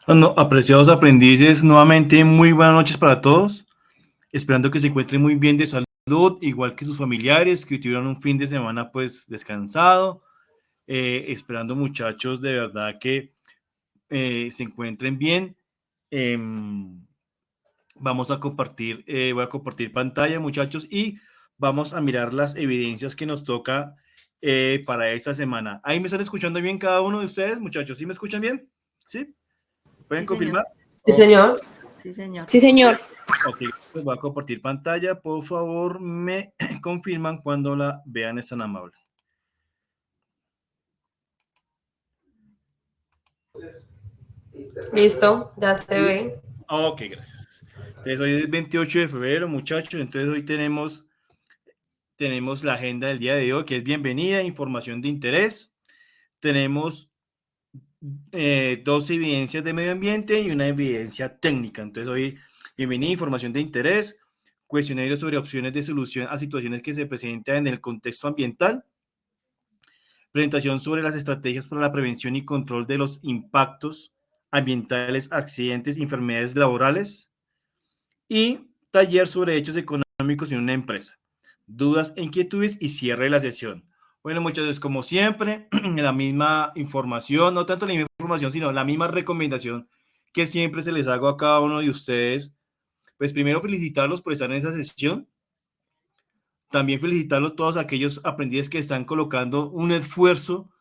Bueno, apreciados aprendices, nuevamente muy buenas noches para todos, esperando que se encuentren muy bien de salud, igual que sus familiares, que tuvieron un fin de semana pues descansado, esperando muchachos de verdad que se encuentren bien. Eh, Vamos a compartir, voy a compartir pantalla muchachos y vamos a mirar las evidencias que nos toca para esta semana. ¿Ahí me están escuchando bien cada uno de ustedes muchachos? ¿Sí me escuchan bien? ¿Sí? ¿Pueden Sí, señor. confirmar? Sí, señor. Sí, señor. Sí, señor. Ok, pues voy a compartir pantalla. Por favor, me confirman cuando la vean, es tan amable. Listo, ya se ve. Ok, gracias. Entonces, hoy es 28 de febrero, muchachos. Entonces, hoy tenemos la agenda del día de hoy, que es bienvenida, información de interés. Tenemos dos evidencias de medio ambiente y una evidencia técnica. Entonces, hoy, bienvenida, información de interés, cuestionario sobre opciones de solución a situaciones que se presentan en el contexto ambiental, presentación sobre las estrategias para la prevención y control de los impactos ambientales, accidentes y enfermedades laborales, y taller sobre hechos económicos en una empresa. Dudas e inquietudes y cierre de la sesión. Bueno, muchachos, como siempre, la misma información, no tanto la misma información, sino la misma recomendación que siempre se les hago a cada uno de ustedes. Pues primero felicitarlos por estar en esa sesión. También felicitarlos todos aquellos aprendices que están colocando un esfuerzo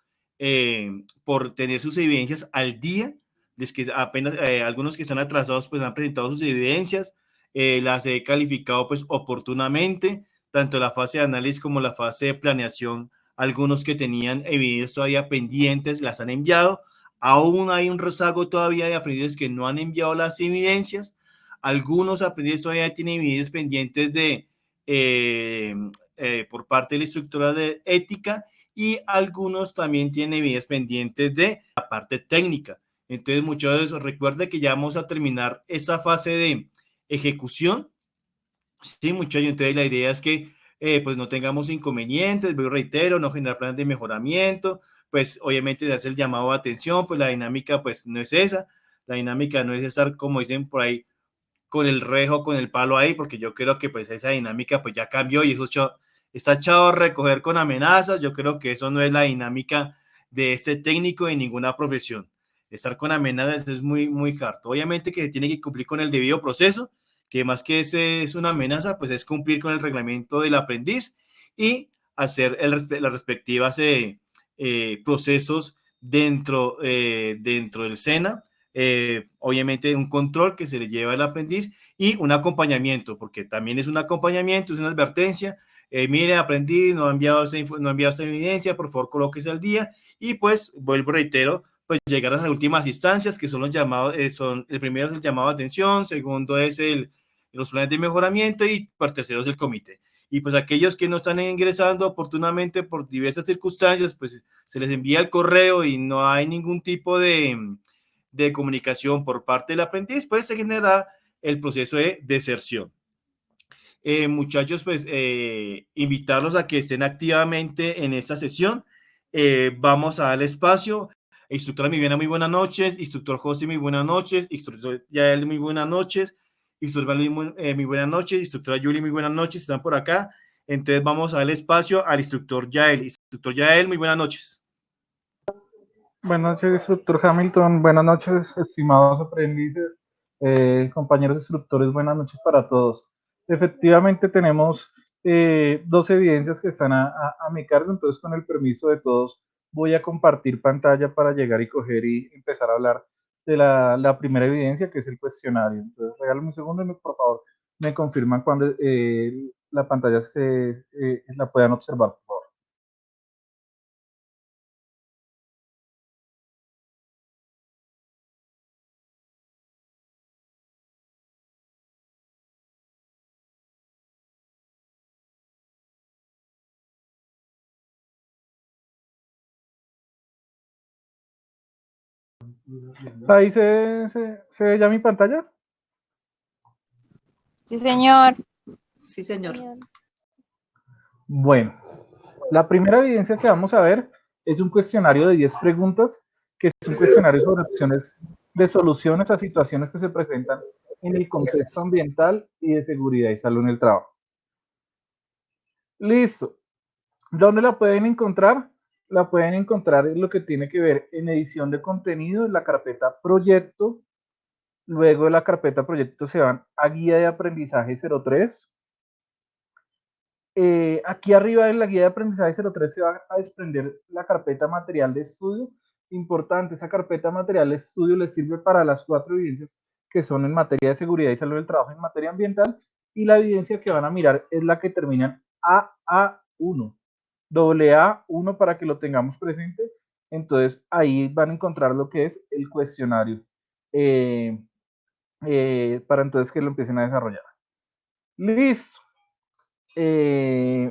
por tener sus evidencias al día. Es que apenas algunos que están atrasados pues han presentado sus evidencias, las he calificado pues oportunamente, tanto la fase de análisis como la fase de planeación. Algunos que tenían evidencias todavía pendientes las han enviado. Aún hay un rezago todavía de aprendices que no han enviado las evidencias. Algunos aprendices todavía tienen evidencias pendientes de por parte de la estructura de ética, y algunos también tienen evidencias pendientes de la parte técnica. Entonces, muchachos, recuerden que ya vamos a terminar esa fase de ejecución. Sí, muchachos, entonces la idea es que pues no tengamos inconvenientes, pero reitero, no generar planes de mejoramiento, pues obviamente se hace el llamado de atención, pues la dinámica pues no es esa, la dinámica no es estar, como dicen por ahí, con el rejo, con el palo ahí, porque yo creo que pues esa dinámica pues ya cambió y eso está echado a recoger con amenazas. Yo creo que eso no es la dinámica de este técnico de ninguna profesión. Estar con amenazas es muy, muy harto. Obviamente que se tiene que cumplir con el debido proceso, que más que ese es una amenaza, pues es cumplir con el reglamento del aprendiz y hacer las respectivas procesos dentro del SENA. Obviamente un control que se le lleva al aprendiz y un acompañamiento, porque también es un acompañamiento, es una advertencia. Mire, aprendiz, no ha enviado esa evidencia, por favor, colóquese al día. Y pues, vuelvo, reitero, pues llegar a las últimas instancias, que son los llamados, el primero es el llamado de atención, segundo es los planes de mejoramiento y por tercero es el comité. Y pues aquellos que no están ingresando oportunamente por diversas circunstancias, pues se les envía el correo y no hay ningún tipo de comunicación por parte del aprendiz, pues se genera el proceso de deserción. Muchachos, pues invitarlos a que estén activamente en esta sesión. Vamos a dar espacio. Instructora Viviana, muy buenas noches. Instructor José, muy buenas noches. Instructor Yael, muy buenas noches. Instructora muy buenas noches. Instructora Yuli, muy buenas noches. Están por acá. Entonces vamos a dar espacio al instructor Yael. Instructor Yael, muy buenas noches. Buenas noches, instructor Hamilton. Buenas noches, estimados aprendices, compañeros instructores. Buenas noches para todos. Efectivamente, tenemos dos evidencias que están a mi cargo. Entonces, con el permiso de todos, voy a compartir pantalla para llegar y coger y empezar a hablar de la primera evidencia, que es el cuestionario. Entonces, regálame un segundo y, por favor, me confirman cuando la pantalla la puedan observar, por favor. ¿Ahí se ve ya mi pantalla? Sí, señor. Sí, señor. Bueno, la primera evidencia que vamos a ver es un cuestionario de 10 preguntas, que es un cuestionario sobre opciones. de soluciones a situaciones que se presentan en el contexto ambiental y de seguridad y salud en el trabajo. Listo. ¿Dónde la pueden encontrar? La pueden encontrar en lo que tiene que ver en edición de contenido, en la carpeta proyecto. Luego de la carpeta proyecto se van a guía de aprendizaje 03. Aquí arriba en la guía de aprendizaje 03 se va a desprender la carpeta material de estudio. Importante, esa carpeta material de estudio les sirve para las 4 evidencias que son en materia de seguridad y salud del trabajo en materia ambiental, y la evidencia que van a mirar es la que termina en AA1, AA1 para que lo tengamos presente. Entonces ahí van a encontrar lo que es el cuestionario para entonces que lo empiecen a desarrollar. Listo.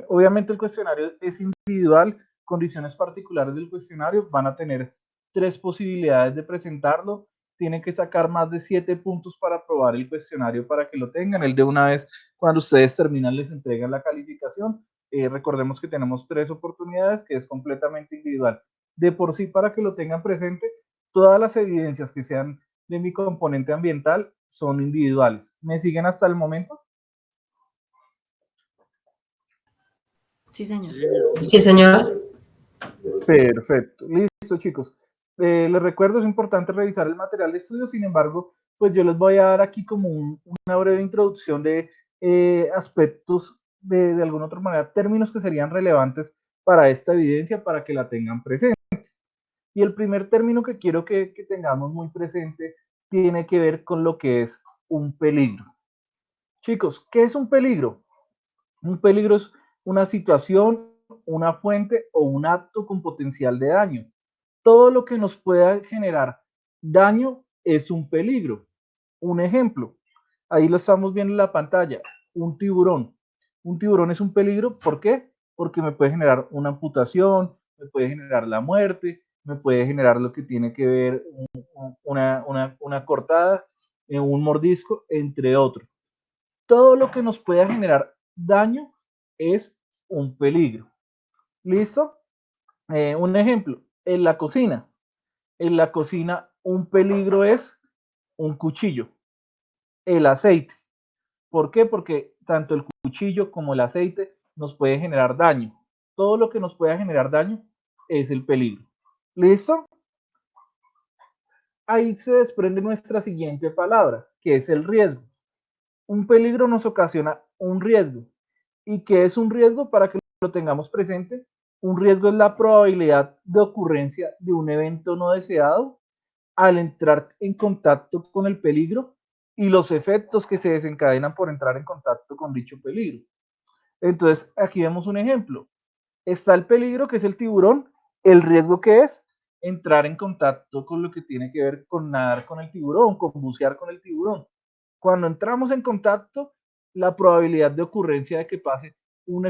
Obviamente el cuestionario es individual, condiciones particulares del cuestionario, van a tener 3 posibilidades de presentarlo, tienen que sacar más de 7 puntos para aprobar el cuestionario para que lo tengan. El de una vez, cuando ustedes terminan, les entregan la calificación. Recordemos que tenemos 3 oportunidades, que es completamente individual. De por sí, para que lo tengan presente, todas las evidencias que sean de mi componente ambiental son individuales. ¿Me siguen hasta el momento? Sí, señor. Sí, señor. Perfecto, listo chicos. Les recuerdo, es importante revisar el material de estudio, sin embargo, pues yo les voy a dar aquí como una breve introducción de aspectos de alguna otra manera, términos que serían relevantes para esta evidencia, para que la tengan presente. Y el primer término que quiero que tengamos muy presente tiene que ver con lo que es un peligro. Chicos, ¿qué es un peligro? Un peligro es una situación, una fuente o un acto con potencial de daño. Todo lo que nos pueda generar daño es un peligro. Un ejemplo, ahí lo estamos viendo en la pantalla, un tiburón. Un tiburón es un peligro, ¿por qué? Porque me puede generar una amputación, me puede generar la muerte, me puede generar lo que tiene que ver una cortada, un mordisco, entre otros. Todo lo que nos pueda generar daño es un peligro. ¿Listo? Un ejemplo, en la cocina. En la cocina un peligro es un cuchillo, el aceite. ¿Por qué? Porque tanto el cuchillo como el aceite nos puede generar daño. Todo lo que nos pueda generar daño es el peligro. ¿Listo? Ahí se desprende nuestra siguiente palabra, que es el riesgo. Un peligro nos ocasiona un riesgo. ¿Y qué es un riesgo? Para que lo tengamos presente, un riesgo es la probabilidad de ocurrencia de un evento no deseado al entrar en contacto con el peligro y los efectos que se desencadenan por entrar en contacto con dicho peligro. Entonces, aquí vemos un ejemplo. Está el peligro, que es el tiburón, el riesgo que es entrar en contacto con lo que tiene que ver con nadar con el tiburón, con bucear con el tiburón. Cuando entramos en contacto, la probabilidad de ocurrencia de que pase un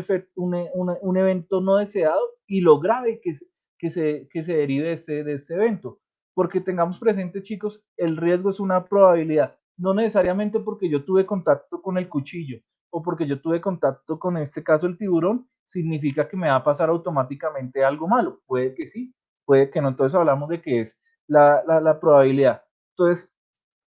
evento no deseado y lo grave que se derive de este evento. Porque tengamos presente, chicos, el riesgo es una probabilidad, no necesariamente porque yo tuve contacto con el cuchillo o porque yo tuve contacto con, en este caso, el tiburón, significa que me va a pasar automáticamente algo malo. Puede que sí, puede que no. Entonces hablamos de que es la probabilidad. Entonces,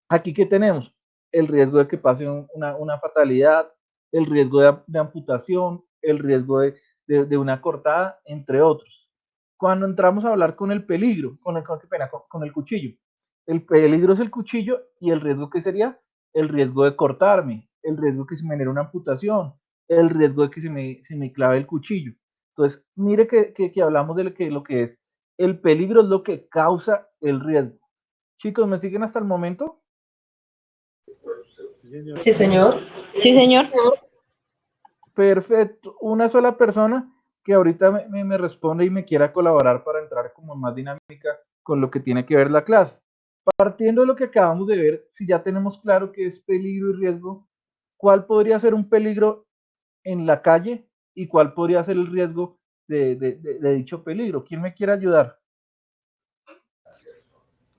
aquí ¿qué tenemos? El riesgo de que pase una fatalidad, el riesgo de amputación, el riesgo de una cortada, entre otros. Cuando entramos a hablar con el peligro, con el cuchillo, el peligro es el cuchillo y el riesgo que sería el riesgo de cortarme, el riesgo que se me genere una amputación, el riesgo de que se me clave el cuchillo. Entonces, mire que hablamos de lo que es el peligro, es lo que causa el riesgo. Chicos, ¿me siguen hasta el momento? Sí, señor. Sí, señor. Perfecto. Una sola persona que ahorita me responde y me quiera colaborar para entrar como más dinámica con lo que tiene que ver la clase. Partiendo de lo que acabamos de ver, si ya tenemos claro qué es peligro y riesgo, ¿cuál podría ser un peligro en la calle y cuál podría ser el riesgo de dicho peligro? ¿Quién me quiere ayudar?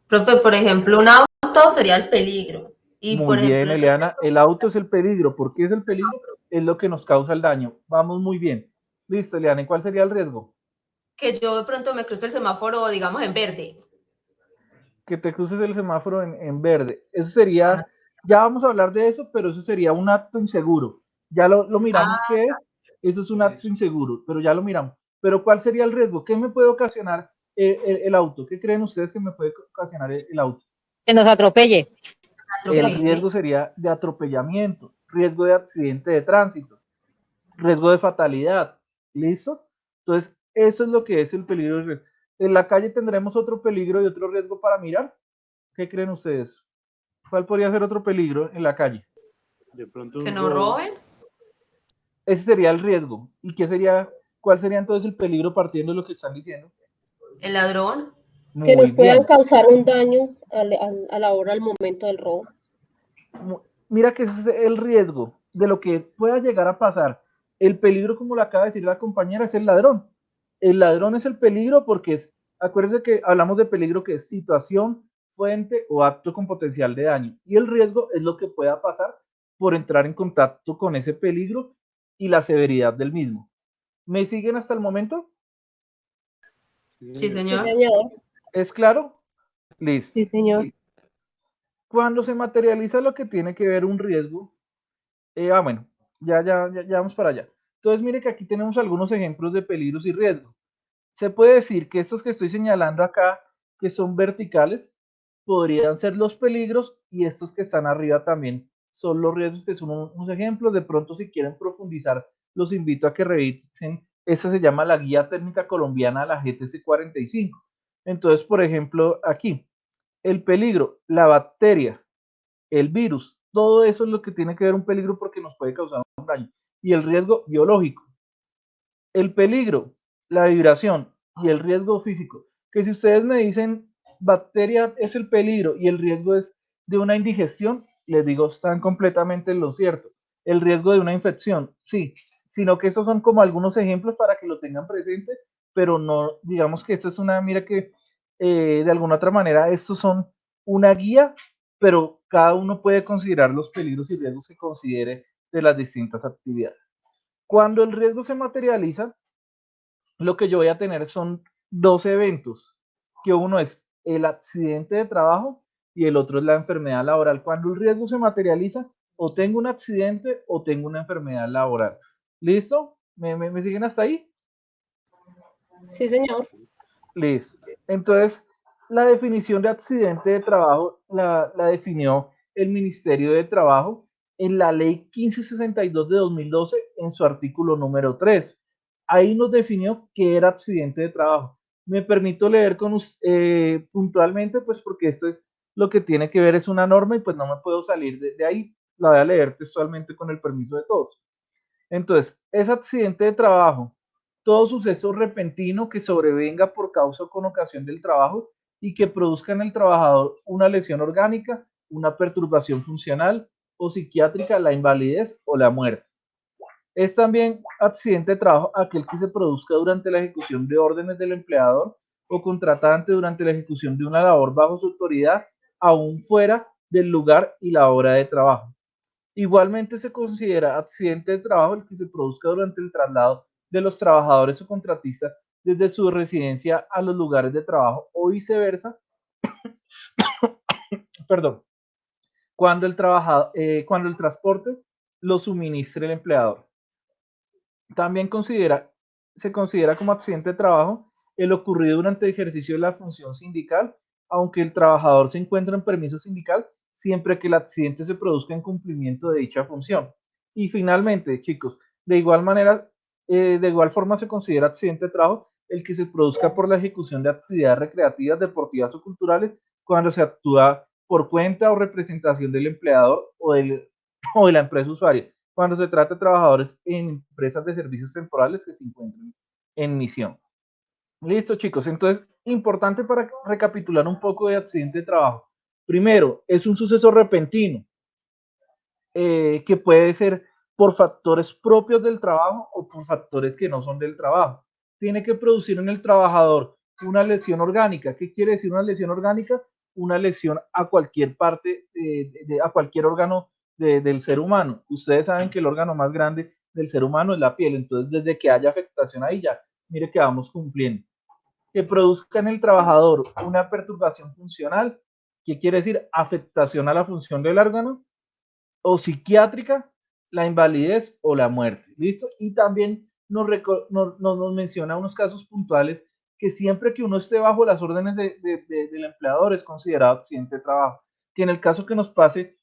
Profe, por ejemplo, un auto sería el peligro. Y Muy por bien, ejemplo, Eliana. El auto es el peligro. ¿Por qué es el peligro? Es lo que nos causa el daño. Vamos muy bien. Listo, Eliana. ¿Y cuál sería el riesgo? que yo de pronto me cruce el semáforo, digamos, en verde. que te cruces el semáforo en verde. Eso sería, ya vamos a hablar de eso, pero eso sería un acto inseguro. Ya lo miramos qué es. Eso es un acto inseguro, pero ya lo miramos. Pero ¿cuál sería el riesgo? ¿Qué me puede ocasionar el auto? ¿Qué creen ustedes que me puede ocasionar el auto? Que nos atropelle. El riesgo sería de atropellamiento, riesgo de accidente de tránsito, riesgo de fatalidad. ¿Listo? Entonces, eso es lo que es el peligro. En la calle tendremos otro peligro y otro riesgo para mirar. ¿Qué creen ustedes? ¿Cuál podría ser otro peligro en la calle? De pronto Que nos roben. Ese sería el riesgo. ¿Y qué sería, cuál sería entonces el peligro partiendo de lo que están diciendo? El ladrón. Muy Que nos puedan bien. causar un daño a la hora, al momento del robo. Mira que ese es el riesgo de lo que pueda llegar a pasar. El peligro, como lo acaba de decir la compañera, es el ladrón. El ladrón es el peligro porque es, acuérdense que hablamos de peligro que es situación, fuente o acto con potencial de daño. Y el riesgo es lo que pueda pasar por entrar en contacto con ese peligro y la severidad del mismo. ¿Me siguen hasta el momento? Sí, señor. Sí, señor. ¿Es claro? Listo. Sí, señor. Cuando se materializa lo que tiene que ver un riesgo, bueno, ya vamos para allá. Entonces, mire que aquí tenemos algunos ejemplos de peligros y riesgos. Se puede decir que estos que estoy señalando acá, que son verticales, podrían ser los peligros y estos que están arriba también son los riesgos, que son unos ejemplos. De pronto, si quieren profundizar, los invito a que revisen. Esta se llama la Guía Técnica Colombiana, la GTC 45. Entonces, por ejemplo, aquí, el peligro, la bacteria, el virus, todo eso es lo que tiene que ver un peligro porque nos puede causar un daño. Y el riesgo biológico. El peligro, la vibración y el riesgo físico. Que si ustedes me dicen bacteria es el peligro y el riesgo es de una indigestión, les digo, están completamente en lo cierto. El riesgo de una infección, sí, sino que esos son como algunos ejemplos para que lo tengan presente, pero no, digamos que esto es una, mira que de alguna otra manera, estos son una guía, pero cada uno puede considerar los peligros y riesgos que considere de las distintas actividades. Cuando el riesgo se materializa, lo que yo voy a tener son dos eventos, que uno es el accidente de trabajo y el otro es la enfermedad laboral. Cuando el riesgo se materializa, o tengo un accidente o tengo una enfermedad laboral. ¿Listo? ¿Me siguen hasta ahí? Sí, señor. Listo. Entonces, la definición de accidente de trabajo la definió el Ministerio de Trabajo en la Ley 1562 de 2012 en su artículo número 3. Ahí nos definió qué era accidente de trabajo. Me permito leer puntualmente, pues porque esto es lo que tiene que ver, es una norma y pues no me puedo salir de ahí. La voy a leer textualmente con el permiso de todos. Entonces, es accidente de trabajo todo suceso repentino que sobrevenga por causa o con ocasión del trabajo y que produzca en el trabajador una lesión orgánica, una perturbación funcional o psiquiátrica, la invalidez o la muerte. Es también accidente de trabajo aquel que se produzca durante la ejecución de órdenes del empleador o contratante durante la ejecución de una labor bajo su autoridad, aún fuera del lugar y la hora de trabajo. Igualmente se considera accidente de trabajo el que se produzca durante el traslado de los trabajadores o contratistas desde su residencia a los lugares de trabajo o viceversa, perdón, cuando el transporte lo suministre el empleador. También se considera como accidente de trabajo el ocurrido durante el ejercicio de la función sindical, aunque el trabajador se encuentra en permiso sindical, siempre que el accidente se produzca en cumplimiento de dicha función. Y finalmente, chicos, de igual forma se considera accidente de trabajo el que se produzca por la ejecución de actividades recreativas, deportivas o culturales cuando se actúa por cuenta o representación del empleador o de la empresa usuaria, cuando se trata de trabajadores en empresas de servicios temporales que se encuentran en misión. Listo, chicos. Entonces, importante para recapitular un poco de accidente de trabajo. Primero, es un suceso repentino que puede ser por factores propios del trabajo o por factores que no son del trabajo. Tiene que producir en el trabajador una lesión orgánica. ¿Qué quiere decir una lesión orgánica? Una lesión a cualquier parte, a cualquier órgano del ser humano. Ustedes saben que el órgano más grande del ser humano es la piel, entonces desde que haya afectación ahí ya, mire que vamos cumpliendo. que produzca en el trabajador una perturbación funcional, ¿qué quiere decir? Afectación a la función del órgano, o psiquiátrica, la invalidez o la muerte. ¿Listo? Y también nos menciona unos casos puntuales que siempre que uno esté bajo las órdenes del empleador es considerado accidente de trabajo. Que en el caso que nos pase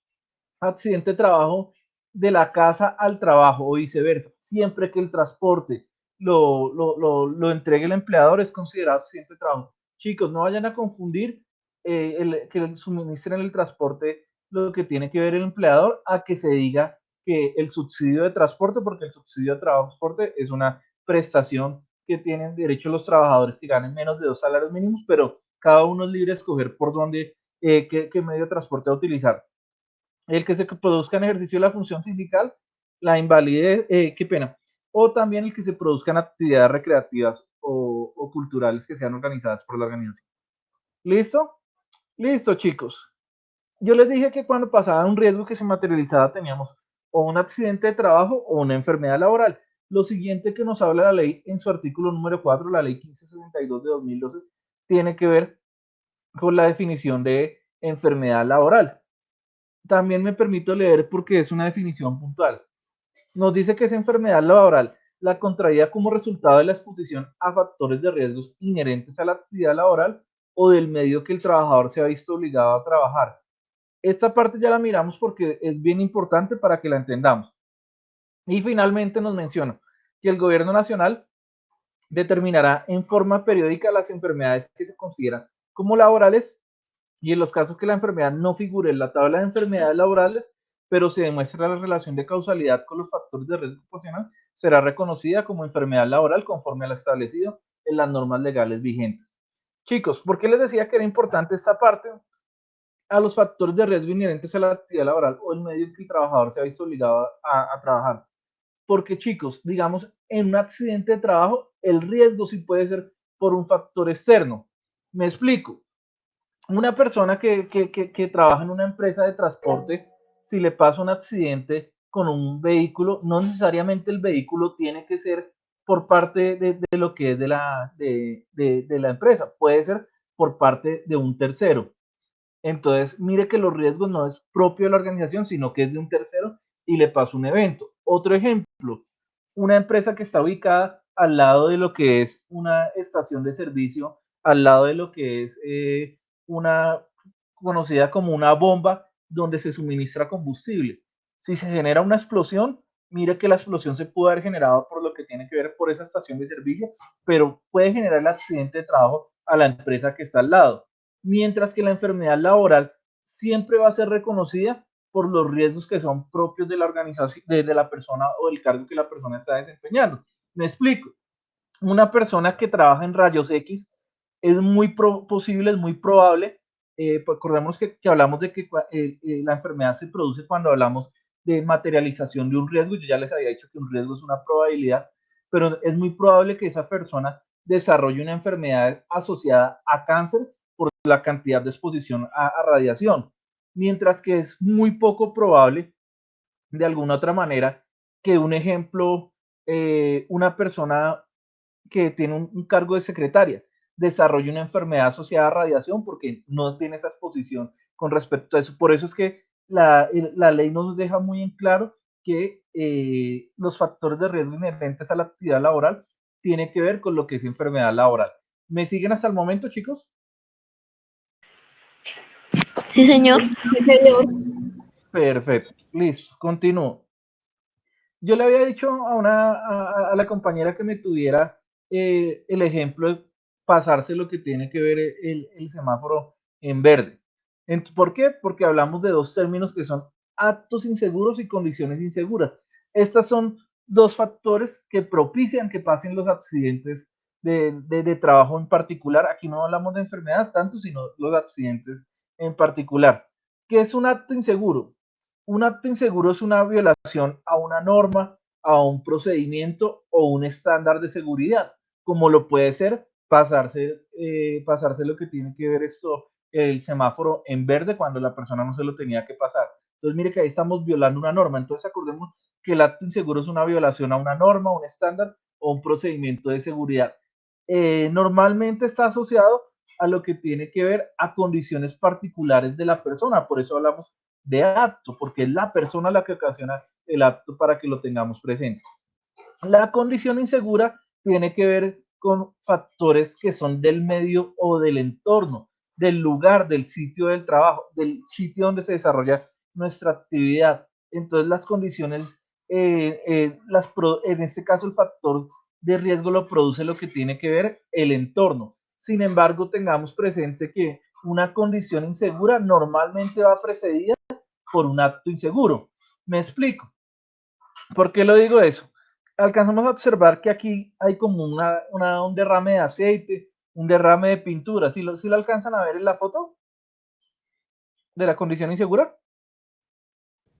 accidente de trabajo de la casa al trabajo o viceversa, siempre que el transporte lo entregue el empleador es considerado accidente de trabajo. Chicos, no vayan a confundir que le suministren el transporte lo que tiene que ver el empleador a que se diga que el subsidio de transporte, porque el subsidio de transporte es una prestación que tienen derecho los trabajadores que ganen menos de 2 salarios mínimos, pero cada uno es libre de escoger por dónde, qué medio de transporte a utilizar. El que se produzca en ejercicio de la función sindical, la invalidez, qué pena, o también el que se produzcan actividades recreativas o culturales que sean organizadas por la organización. ¿Listo? Listo, chicos. Yo les dije que cuando pasaba un riesgo que se materializaba teníamos o un accidente de trabajo o una enfermedad laboral. Lo siguiente que nos habla la ley en su artículo número 4, la ley 1562 de 2012, tiene que ver con la definición de enfermedad laboral. También me permito leer porque es una definición puntual. Nos dice que es enfermedad laboral la contraída como resultado de la exposición a factores de riesgos inherentes a la actividad laboral o del medio que el trabajador se ha visto obligado a trabajar. Esta parte ya la miramos porque es bien importante para que la entendamos. Y finalmente nos menciona que el gobierno nacional determinará en forma periódica las enfermedades que se consideran como laborales y en los casos que la enfermedad no figure en la tabla de enfermedades laborales, pero se demuestra la relación de causalidad con los factores de riesgo ocupacional, será reconocida como enfermedad laboral conforme a lo establecido en las normas legales vigentes. Chicos, ¿por qué les decía que era importante esta parte? A los factores de riesgo inherentes a la actividad laboral o el medio en que el trabajador se ha visto obligado a trabajar. Porque chicos, digamos, en un accidente de trabajo, el riesgo sí puede ser por un factor externo. Me explico. Una persona que trabaja en una empresa de transporte, si le pasa un accidente con un vehículo, no necesariamente el vehículo tiene que ser por parte de lo que es de la empresa, puede ser por parte de un tercero. Entonces, mire que los riesgos no es propio de la organización, sino que es de un tercero y le pasa un evento. Otro ejemplo, una empresa que está ubicada al lado de lo que es una estación de servicio, al lado de lo que es una conocida como una bomba donde se suministra combustible. Si se genera una explosión, mire que la explosión se puede haber generado por lo que tiene que ver por esa estación de servicio, pero puede generar el accidente de trabajo a la empresa que está al lado. Mientras que la enfermedad laboral siempre va a ser reconocida por los riesgos que son propios de la organización, de la persona o del cargo que la persona está desempeñando. Me explico. Una persona que trabaja en rayos X es muy posible, es muy probable. Recordemos que hablamos de que la enfermedad se produce cuando hablamos de materialización de un riesgo. Yo ya les había dicho que un riesgo es una probabilidad, pero es muy probable que esa persona desarrolle una enfermedad asociada a cáncer por la cantidad de exposición a radiación, mientras que es muy poco probable de alguna otra manera que un ejemplo, una persona que tiene un cargo de secretaria desarrolle una enfermedad asociada a radiación porque no tiene esa exposición con respecto a eso. Por eso es que la ley nos deja muy en claro que los factores de riesgo inherentes a la actividad laboral tienen que ver con lo que es enfermedad laboral. ¿Me siguen hasta el momento, chicos? Sí, señor. Sí, señor. Perfecto, listo, continúo. Yo le había dicho a la compañera que me tuviera el ejemplo de pasarse lo que tiene que ver el semáforo en verde. ¿Por qué? Porque hablamos de dos términos que son actos inseguros y condiciones inseguras. Estos son dos factores que propician que pasen los accidentes de trabajo en particular. Aquí no hablamos de enfermedad tanto, sino los accidentes en particular. ¿Qué es un acto inseguro? Un acto inseguro es una violación a una norma, a un procedimiento o un estándar de seguridad, como lo puede ser pasarse lo que tiene que ver esto, el semáforo en verde cuando la persona no se lo tenía que pasar. Entonces, mire que ahí estamos violando una norma. Entonces, acordemos que el acto inseguro es una violación a una norma, un estándar o un procedimiento de seguridad. normalmente está asociado a lo que tiene que ver a condiciones particulares de la persona. Por eso hablamos de acto, porque es la persona la que ocasiona el acto para que lo tengamos presente. La condición insegura tiene que ver con factores que son del medio o del entorno, del lugar, del sitio del trabajo, del sitio donde se desarrolla nuestra actividad. Entonces las condiciones, en este caso el factor de riesgo lo produce lo que tiene que ver el entorno. Sin embargo, tengamos presente que una condición insegura normalmente va precedida por un acto inseguro. Me explico. ¿Por qué lo digo eso? Alcanzamos a observar que aquí hay como un derrame de aceite, un derrame de pintura. ¿Sí lo alcanzan a ver en la foto de la condición insegura?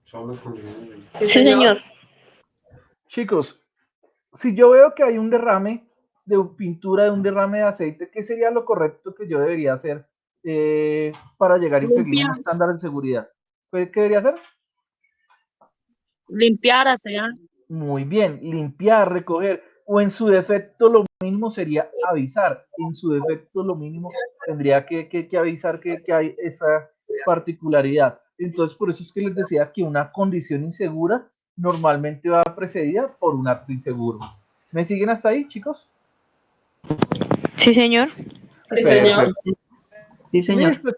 Sí, señor. Chicos, si yo veo que hay un derrame de pintura, de un derrame de aceite, ¿qué sería lo correcto que yo debería hacer para llegar y seguir un estándar de seguridad? ¿Qué debería hacer? Limpiar, asear. Muy bien, limpiar, recoger, o en su defecto lo mínimo sería avisar. En su defecto lo mínimo tendría que avisar que hay esa particularidad. Entonces, por eso es que les decía que una condición insegura normalmente va precedida por un acto inseguro. ¿Me siguen hasta ahí, chicos? Sí, señor. Sí, señor. Sí, señor. Listo,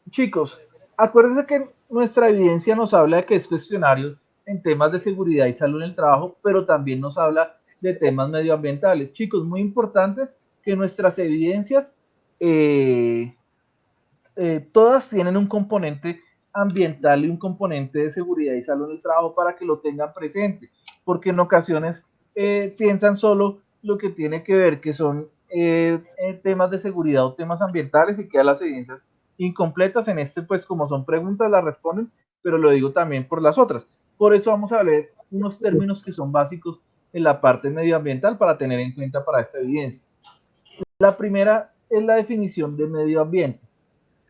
chicos. Acuérdense que nuestra evidencia nos habla de que es cuestionario en temas de seguridad y salud en el trabajo, pero también nos habla de temas medioambientales. Chicos, muy importante que nuestras evidencias todas tienen un componente ambiental y un componente de seguridad y salud en el trabajo para que lo tengan presente, porque en ocasiones piensan solo lo que tiene que ver que son temas de seguridad o temas ambientales y quedan las evidencias incompletas. En este, pues como son preguntas, las responden, pero lo digo también por las otras. Por eso vamos a ver unos términos que son básicos en la parte medioambiental para tener en cuenta para esta evidencia. La primera es la definición de medio ambiente.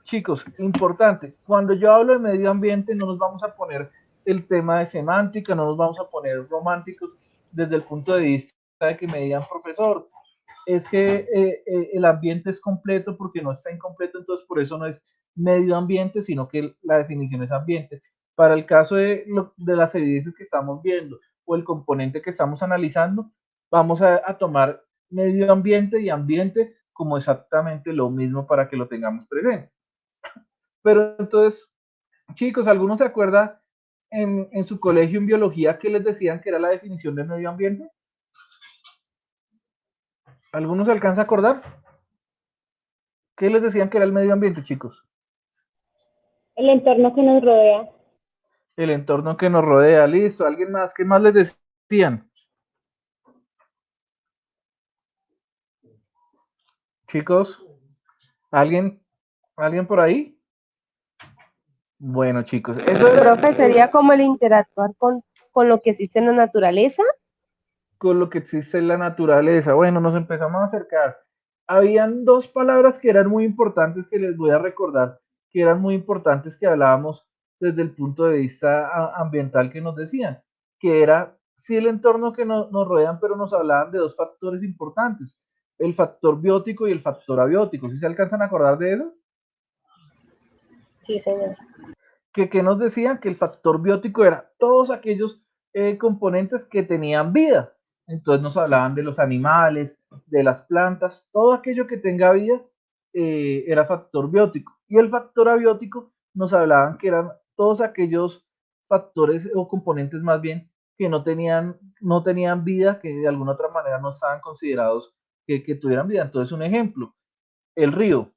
Chicos, importante, cuando yo hablo de medio ambiente no nos vamos a poner el tema de semántica, no nos vamos a poner románticos desde el punto de vista de que me digan, profesor, es que el ambiente es completo porque no está incompleto, entonces por eso no es medio ambiente, sino que la definición es ambiente. Para el caso de las evidencias que estamos viendo o el componente que estamos analizando, vamos a tomar medio ambiente y ambiente como exactamente lo mismo para que lo tengamos presente. Pero entonces, chicos, ¿alguno se acuerda en su colegio en biología que les decían que era la definición de medio ambiente? ¿Alguno se alcanza a acordar? ¿Qué les decían que era el medio ambiente, chicos? El entorno que nos rodea. El entorno que nos rodea, listo. ¿Alguien más? ¿Qué más les decían? Chicos, ¿alguien por ahí? Bueno, chicos, eso era, Profe, sería como el interactuar con lo que existe en la naturaleza. con lo que existe en la naturaleza. Bueno, nos empezamos a acercar. Habían dos palabras que eran muy importantes que les voy a recordar, que eran muy importantes que hablábamos desde el punto de vista ambiental que nos decían, que era sí el entorno que nos rodean, pero nos hablaban de dos factores importantes, el factor biótico y el factor abiótico. ¿Sí se alcanzan a acordar de esos? Sí, señor. Que nos decían que el factor biótico era todos aquellos componentes que tenían vida. Entonces nos hablaban de los animales, de las plantas, todo aquello que tenga vida era factor biótico. Y el factor abiótico nos hablaban que eran todos aquellos factores o componentes más bien que no tenían vida, que de alguna otra manera no estaban considerados que tuvieran vida. Entonces un ejemplo, el río,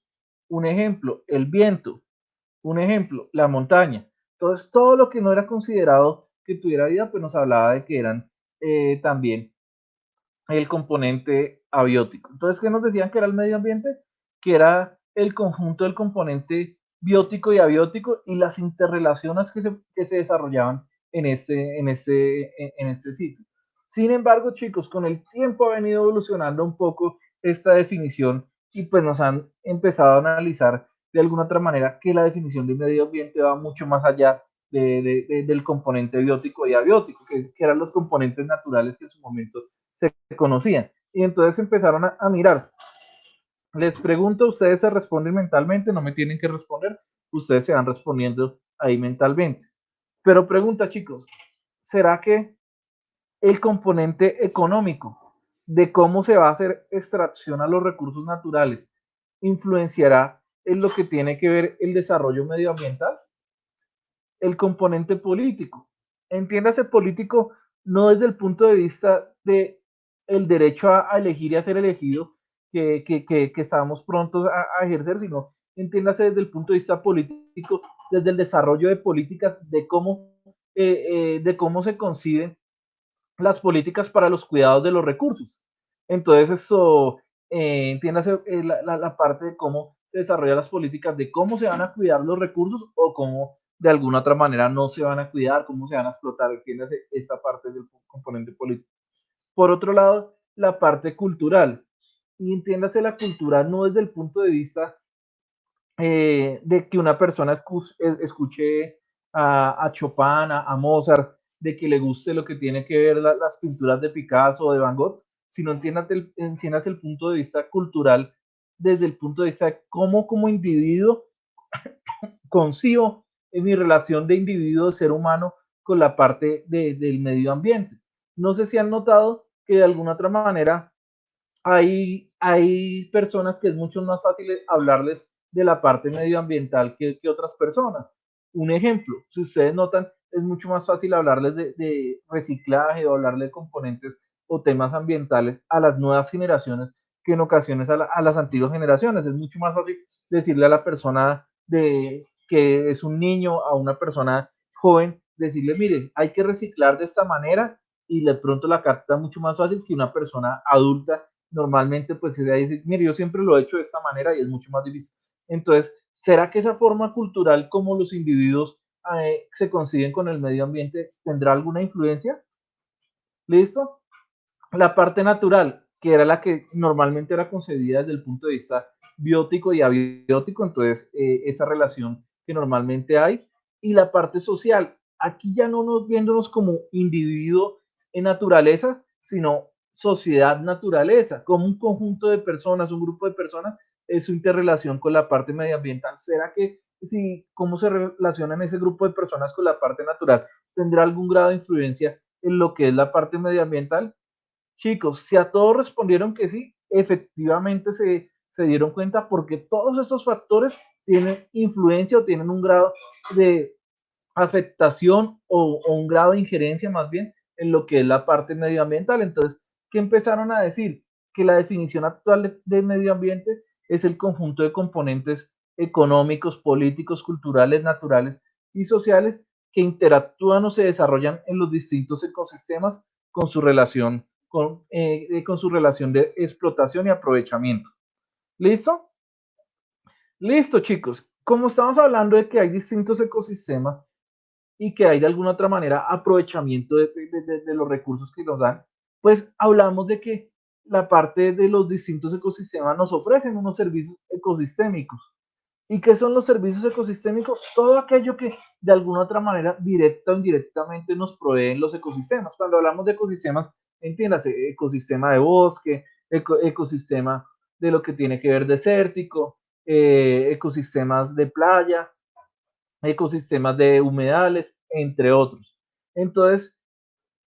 un ejemplo, el viento, un ejemplo, la montaña. Entonces, todo lo que no era considerado que tuviera vida, pues nos hablaba de que eran también el componente abiótico. Entonces, ¿qué nos decían que era el medio ambiente? Que era el conjunto del componente biótico y abiótico y las interrelaciones que se desarrollaban en este sitio. Sin embargo, chicos, con el tiempo ha venido evolucionando un poco esta definición y pues nos han empezado a analizar de alguna otra manera que la definición de medio ambiente va mucho más allá del componente biótico y abiótico, que eran los componentes naturales que en su momento se conocían. Y entonces empezaron a mirar Les pregunto, ustedes se responden mentalmente, no me tienen que responder, ustedes se van respondiendo ahí mentalmente. Pero pregunta, chicos, ¿será que el componente económico de cómo se va a hacer extracción a los recursos naturales influenciará en lo que tiene que ver el desarrollo medioambiental? El componente político. Entiéndase político no desde el punto de vista de el derecho a elegir y a ser elegido que estábamos prontos a ejercer, sino entiéndase desde el punto de vista político, desde el desarrollo de políticas, de cómo se conciben las políticas para los cuidados de los recursos. Entonces, eso, entiéndase la parte de cómo se desarrollan las políticas, de cómo se van a cuidar los recursos o cómo de alguna otra manera no se van a cuidar, cómo se van a explotar, entiéndase esta parte del componente político. Por otro lado, la parte cultural. Y entiéndase la cultural no desde el punto de vista de que una persona escuche a Chopin, a Mozart, de que le guste lo que tiene que ver las pinturas de Picasso o de Van Gogh, sino entiendas el punto de vista cultural desde el punto de vista de cómo como individuo concibo en mi relación de individuo, de ser humano, con la parte del medio ambiente. No sé si han notado que de alguna otra manera hay personas que es mucho más fácil hablarles de la parte medioambiental que otras personas. Un ejemplo, si ustedes notan, es mucho más fácil hablarles de reciclaje o hablarles de componentes o temas ambientales a las nuevas generaciones que en ocasiones a las antiguas generaciones. Es mucho más fácil decirle a la persona que es un niño, a una persona joven, decirle, mire, hay que reciclar de esta manera y de pronto la capta mucho más fácil que una persona adulta normalmente pues ella dice, mire, yo siempre lo he hecho de esta manera y es mucho más difícil. Entonces, ¿será que esa forma cultural como los individuos se conciben con el medio ambiente tendrá alguna influencia? ¿Listo? La parte natural, que era la que normalmente era concebida desde el punto de vista biótico y abiótico, entonces esa relación que normalmente hay, y la parte social, aquí ya no nos viéndonos como individuo en naturaleza, sino sociedad naturaleza, como un conjunto de personas, un grupo de personas, es su interrelación con la parte medioambiental. ¿Será que si cómo se relacionan ese grupo de personas con la parte natural tendrá algún grado de influencia en lo que es la parte medioambiental? Chicos, si a todos respondieron que sí, efectivamente se dieron cuenta porque todos estos factores tienen influencia o tienen un grado de afectación o un grado de injerencia más bien en lo que es la parte medioambiental. Entonces, ¿qué empezaron a decir? Que la definición actual de medio ambiente es el conjunto de componentes económicos, políticos, culturales, naturales y sociales que interactúan o se desarrollan en los distintos ecosistemas con su con su relación de explotación y aprovechamiento. ¿Listo? Listo, chicos. Como estamos hablando de que hay distintos ecosistemas y que hay de alguna otra manera aprovechamiento de los recursos que nos dan, pues hablamos de que la parte de los distintos ecosistemas nos ofrecen unos servicios ecosistémicos. ¿Y qué son los servicios ecosistémicos? Todo aquello que de alguna otra manera, directa o indirectamente, nos proveen los ecosistemas. Cuando hablamos de ecosistemas, entiéndase, ecosistema de bosque, ecosistema de lo que tiene que ver desértico, ecosistemas de playa, ecosistemas de humedales, entre otros. Entonces,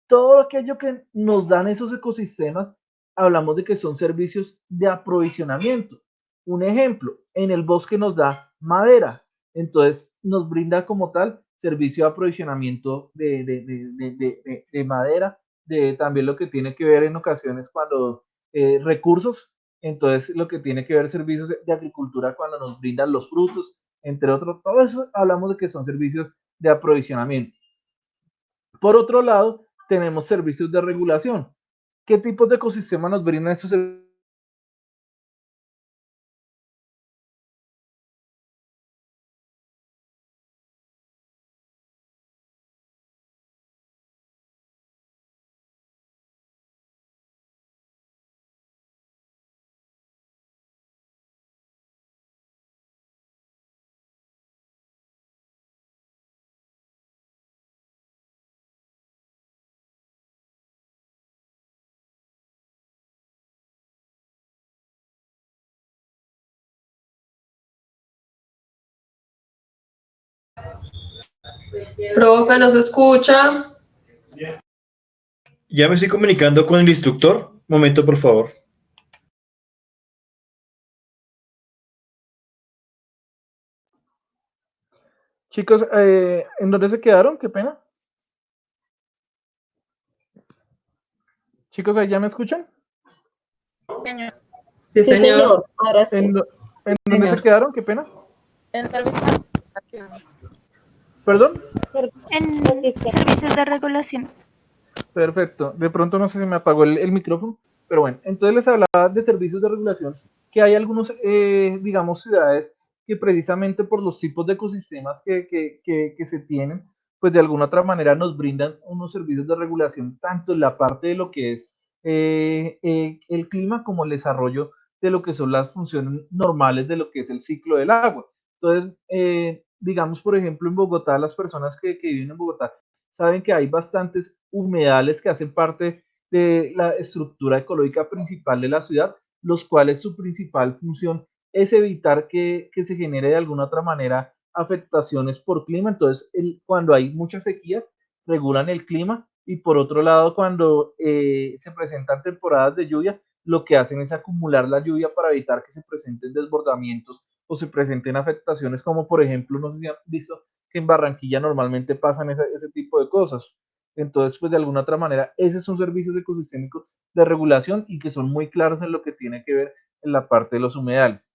todo aquello que nos dan esos ecosistemas, hablamos de que son servicios de aprovisionamiento. Un ejemplo, en el bosque nos da madera, entonces nos brinda como tal servicio de aprovisionamiento de madera, de también lo que tiene que ver en ocasiones cuando recursos, entonces lo que tiene que ver servicios de agricultura cuando nos brindan los frutos, entre otros, todo eso hablamos de que son servicios de aprovisionamiento. Por otro lado, tenemos servicios de regulación. ¿Qué tipos de ecosistemas nos brindan estos servicios? Profe, ¿nos escucha? Ya me estoy comunicando con el instructor. Un momento, por favor. Chicos, ¿en dónde se quedaron? Qué pena. Chicos, ¿ahí ya me escuchan? Sí, Sí, señor. señor. Ahora sí. ¿En dónde se Señor. quedaron? Qué pena. En servicio de regulación. ¿Perdón? En servicios de regulación. Perfecto. De pronto no sé si me apagó el micrófono, pero bueno, entonces les hablaba de servicios de regulación, que hay algunos, digamos, ciudades que precisamente por los tipos de ecosistemas que se tienen, pues de alguna otra manera nos brindan unos servicios de regulación, tanto en la parte de lo que es el clima como el desarrollo de lo que son las funciones normales de lo que es el ciclo del agua. Entonces, digamos, por ejemplo, en Bogotá, las personas que viven en Bogotá saben que hay bastantes humedales que hacen parte de la estructura ecológica principal de la ciudad, los cuales su principal función es evitar que se genere de alguna otra manera afectaciones por clima. Entonces, cuando hay mucha sequía, regulan el clima y por otro lado, cuando se presentan temporadas de lluvia, lo que hacen es acumular la lluvia para evitar que se presenten desbordamientos o se presenten afectaciones como por ejemplo, no sé si han visto que en Barranquilla normalmente pasan ese tipo de cosas. Entonces, pues de alguna otra manera, esos son servicios ecosistémicos de regulación y que son muy claros en lo que tiene que ver en la parte de los humedales.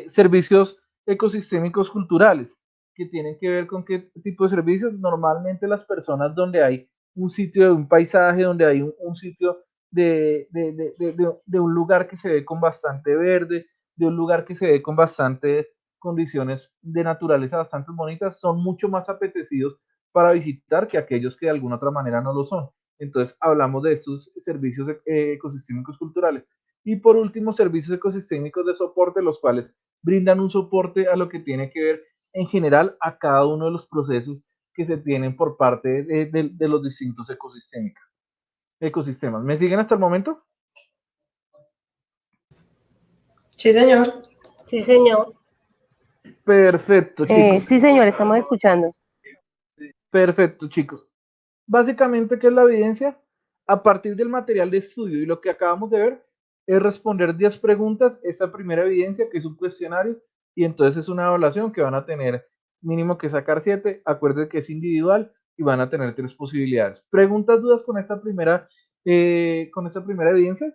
Servicios ecosistémicos culturales, que tienen que ver con qué tipo de servicios. Normalmente las personas donde hay un sitio de un paisaje, donde hay un sitio de un lugar que se ve con bastante verde, de un lugar que se ve con bastante condiciones de naturaleza bastante bonitas, son mucho más apetecidos para visitar que aquellos que de alguna otra manera no lo son. Entonces hablamos de estos servicios ecosistémicos culturales. Y por último, servicios ecosistémicos de soporte, los cuales brindan un soporte a lo que tiene que ver en general a cada uno de los procesos que se tienen por parte de los distintos ecosistemas. ¿Me siguen hasta el momento? Sí, señor. Sí, señor. Perfecto, chicos. Sí, señor, estamos escuchando. Perfecto, chicos. Básicamente, ¿qué es la evidencia? A partir del material de estudio y lo que acabamos de ver, es responder 10 preguntas, esta primera evidencia, que es un cuestionario, y entonces es una evaluación que van a tener mínimo que sacar 7, acuérdense que es individual y van a tener 3 posibilidades. ¿Preguntas, dudas con esta primera evidencia?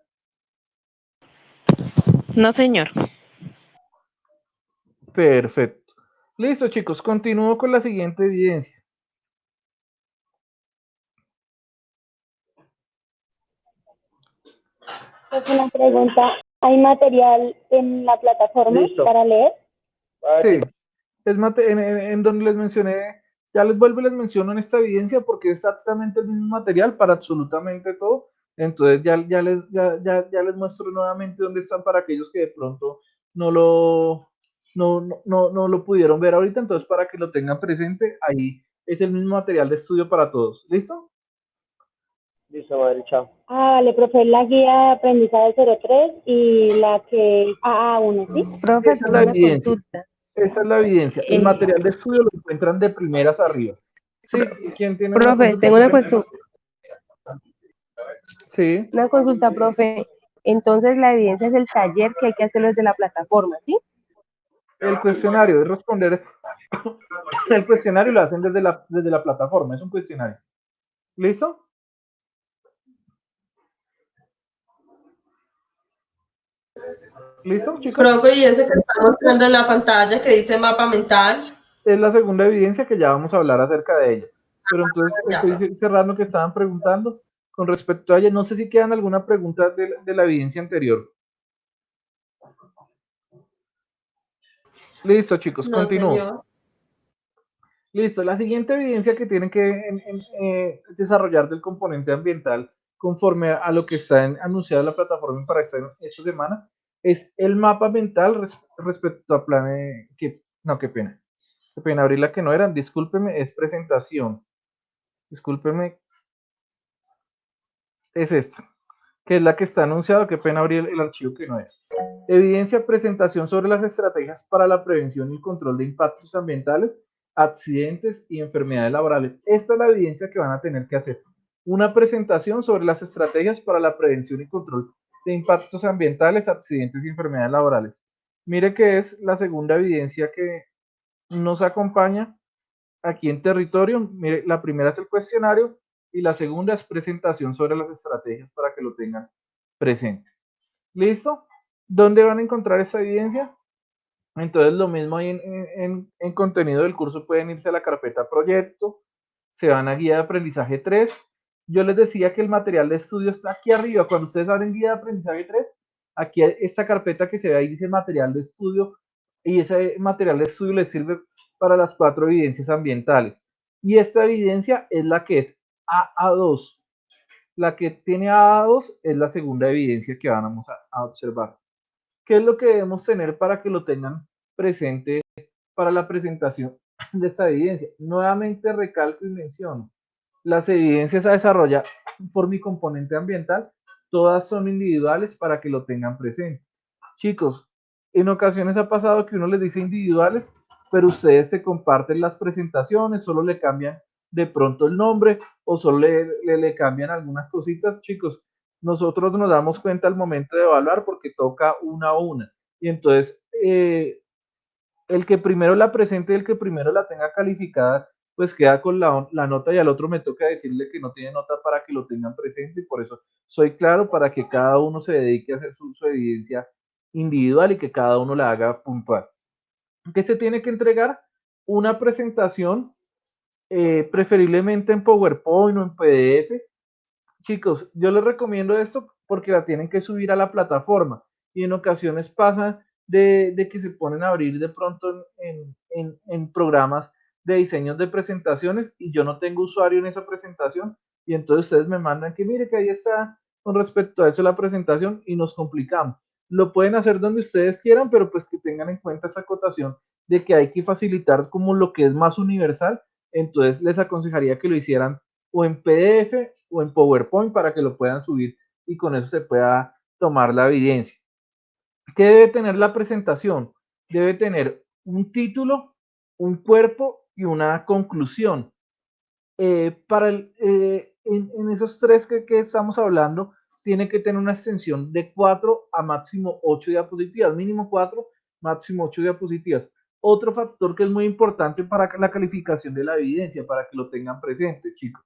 No, señor. Perfecto. Listo, chicos, continúo con la siguiente evidencia. Es una pregunta. ¿Hay material en la plataforma para leer? Sí, en donde les mencioné, ya les vuelvo y les menciono en esta evidencia porque es exactamente el mismo material para absolutamente todo. Entonces ya les muestro nuevamente dónde están para aquellos que de pronto no lo pudieron ver ahorita. Entonces, para que lo tengan presente, ahí es el mismo material de estudio para todos. ¿Listo? Listo, madre, chao. Vale, profe, la guía de aprendizaje 03 y la que AA1, ¿sí? Profe, Esa es tengo la una evidencia. consulta. Esa es la evidencia. El material de estudio lo encuentran de primeras arriba. Sí, ¿quién tiene una Profe, consulta? tengo una consulta. Sí, Una consulta, profe. Entonces, la evidencia es el taller que hay que hacerlo desde la plataforma, ¿sí? el cuestionario es responder. El cuestionario lo hacen desde la plataforma, es un cuestionario. ¿Listo? ¿Listo, chicos? Profe, y ese que está mostrando en la pantalla que dice mapa mental. Es la segunda evidencia que ya vamos a hablar acerca de ella. Pero entonces Ya, estoy cerrando que estaban preguntando con respecto a ella. No sé si quedan alguna pregunta de la evidencia anterior. Listo, chicos, no, continúo. señor. Listo, la siguiente evidencia que tienen que desarrollar del componente ambiental conforme a lo que está anunciado en la plataforma para esta semana es el mapa mental respecto a planes no, qué pena abrir la que no eran, discúlpeme, es presentación, discúlpeme, es esta, que es la que está anunciado, qué pena abrir el archivo que no es. Evidencia, presentación sobre las estrategias para la prevención y control de impactos ambientales accidentes y enfermedades laborales. Esta es la evidencia que van a tener que hacer. Una presentación sobre las estrategias para la prevención y control de impactos ambientales, accidentes y enfermedades laborales. Mire que es la segunda evidencia que nos acompaña aquí en territorio. Mire, la primera es el cuestionario y la segunda es presentación sobre las estrategias para que lo tengan presente. ¿Listo? ¿Dónde van a encontrar esta evidencia? Entonces lo mismo ahí en contenido del curso pueden irse a la carpeta proyecto, se van a guía de aprendizaje 3. Yo les decía que el material de estudio está aquí arriba. Cuando ustedes abren guía de aprendizaje 3, aquí esta carpeta que se ve ahí dice material de estudio, y ese material de estudio les sirve para las 4 evidencias ambientales. Y esta evidencia es la que es AA2. La que tiene AA2 es la segunda evidencia que vamos a observar. ¿Qué es lo que debemos tener para que lo tengan presente para la presentación de esta evidencia? Nuevamente recalco y menciono, las evidencias a desarrollar por mi componente ambiental, todas son individuales para que lo tengan presente. Chicos, en ocasiones ha pasado que uno les dice individuales, pero ustedes se comparten las presentaciones, solo le cambian de pronto el nombre o solo le cambian algunas cositas. Chicos, nosotros nos damos cuenta al momento de evaluar porque toca una a una. Y entonces, el que primero la presente y el que primero la tenga calificada, pues queda con la nota, y al otro me toca decirle que no tiene nota para que lo tengan presente, y por eso soy claro para que cada uno se dedique a hacer su evidencia individual y que cada uno la haga puntual. ¿Qué se tiene que entregar? Una presentación, preferiblemente en PowerPoint o en PDF. Chicos, yo les recomiendo esto porque la tienen que subir a la plataforma, y en ocasiones pasa de que se ponen a abrir de pronto en programas de diseños de presentaciones y yo no tengo usuario en esa presentación, y entonces ustedes me mandan que mire que ahí está con respecto a eso la presentación y nos complicamos. Lo pueden hacer donde ustedes quieran, pero pues que tengan en cuenta esa acotación de que hay que facilitar como lo que es más universal. Entonces les aconsejaría que lo hicieran o en PDF o en PowerPoint para que lo puedan subir y con eso se pueda tomar la evidencia. ¿Qué debe tener la presentación? Debe tener un título, un cuerpo y una conclusión. En esos tres que estamos hablando, tiene que tener una extensión de 4 a máximo 8 diapositivas, mínimo 4, máximo 8 diapositivas. Otro factor que es muy importante para la calificación de la evidencia, para que lo tengan presente, chicos.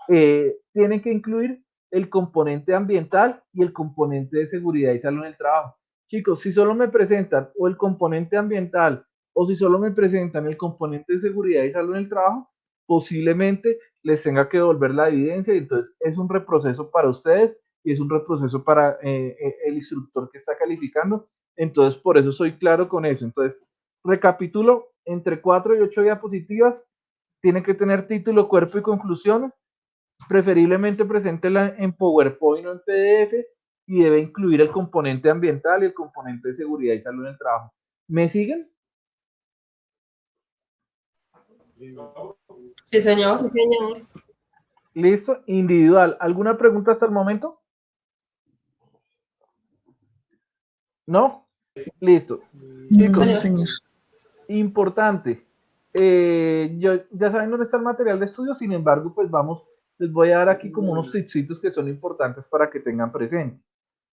Tienen que incluir el componente ambiental y el componente de seguridad y salud en el trabajo. Chicos, si solo me presentan o el componente ambiental o si solo me presentan el componente de seguridad y salud en el trabajo, posiblemente les tenga que devolver la evidencia, y entonces es un reproceso para ustedes y es un reproceso para el instructor que está calificando. Entonces, por eso soy claro con eso. Entonces, recapitulo, entre 4 y 8 diapositivas, tiene que tener título, cuerpo y conclusión. Preferiblemente preséntela en PowerPoint o en PDF, y debe incluir el componente ambiental y el componente de seguridad y salud en el trabajo. ¿Me siguen? Sí, señor. Sí, señor. Listo. Individual. ¿Alguna pregunta hasta el momento? ¿No? Listo. Chicos, No, señor. importante. Ya saben dónde está el material de estudio, sin embargo, pues vamos, les voy a dar aquí como unos tipsitos que son importantes para que tengan presente.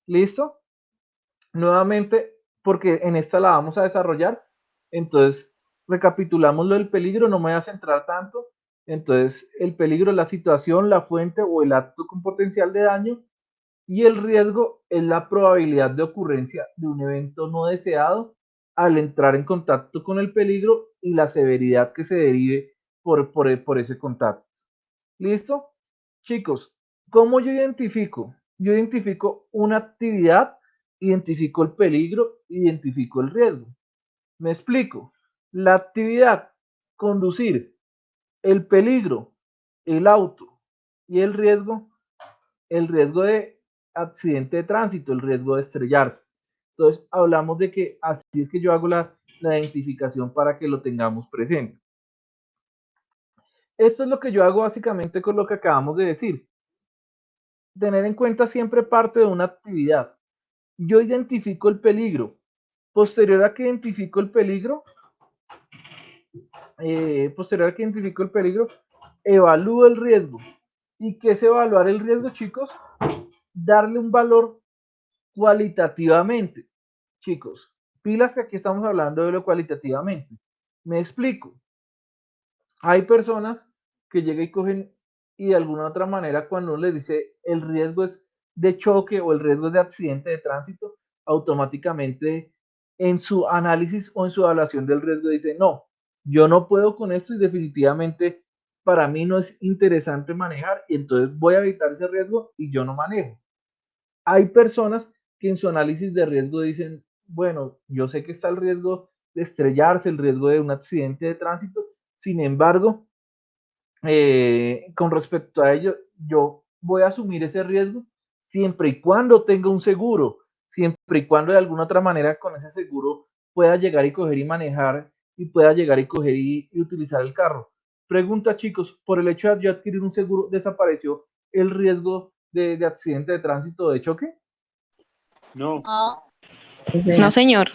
¿Listo? Nuevamente, porque en esta la vamos a desarrollar, entonces recapitulamos lo del peligro, no me voy a centrar tanto. Entonces, el peligro es la situación, la fuente o el acto con potencial de daño, y el riesgo es la probabilidad de ocurrencia de un evento no deseado al entrar en contacto con el peligro y la severidad que se derive por ese contacto. ¿Listo? Chicos, ¿cómo yo identifico? Yo identifico una actividad, identifico el peligro, identifico el riesgo. Me explico. La actividad, conducir; el peligro, el auto; y el riesgo de accidente de tránsito, el riesgo de estrellarse. Entonces, hablamos de que así es que yo hago la identificación para que lo tengamos presente. Esto es lo que yo hago básicamente con lo que acabamos de decir. Tener en cuenta siempre parte de una actividad. Yo identifico el peligro. Posterior a que identifico el peligro, posterior a que identifico el peligro, evalúo el riesgo. ¿Y qué es evaluar el riesgo, chicos? Darle un valor cualitativamente. Chicos, pilas que aquí estamos hablando de lo cualitativamente. Me explico. Hay personas que llegan y cogen y de alguna otra manera cuando uno les dice el riesgo es de choque o el riesgo es de accidente de tránsito, automáticamente en su análisis o en su evaluación del riesgo dice, no, yo no puedo con esto y definitivamente para mí no es interesante manejar y entonces voy a evitar ese riesgo y yo no manejo. Hay personas que en su análisis de riesgo dicen, bueno, yo sé que está el riesgo de estrellarse, el riesgo de un accidente de tránsito, sin embargo, con respecto a ello, yo voy a asumir ese riesgo siempre y cuando tenga un seguro, siempre y cuando de alguna otra manera con ese seguro pueda llegar y coger y manejar y pueda llegar y coger y utilizar el carro. Pregunta, chicos, por el hecho de yo adquirir un seguro, ¿desapareció el riesgo de accidente de tránsito o de choque? No. No, señor.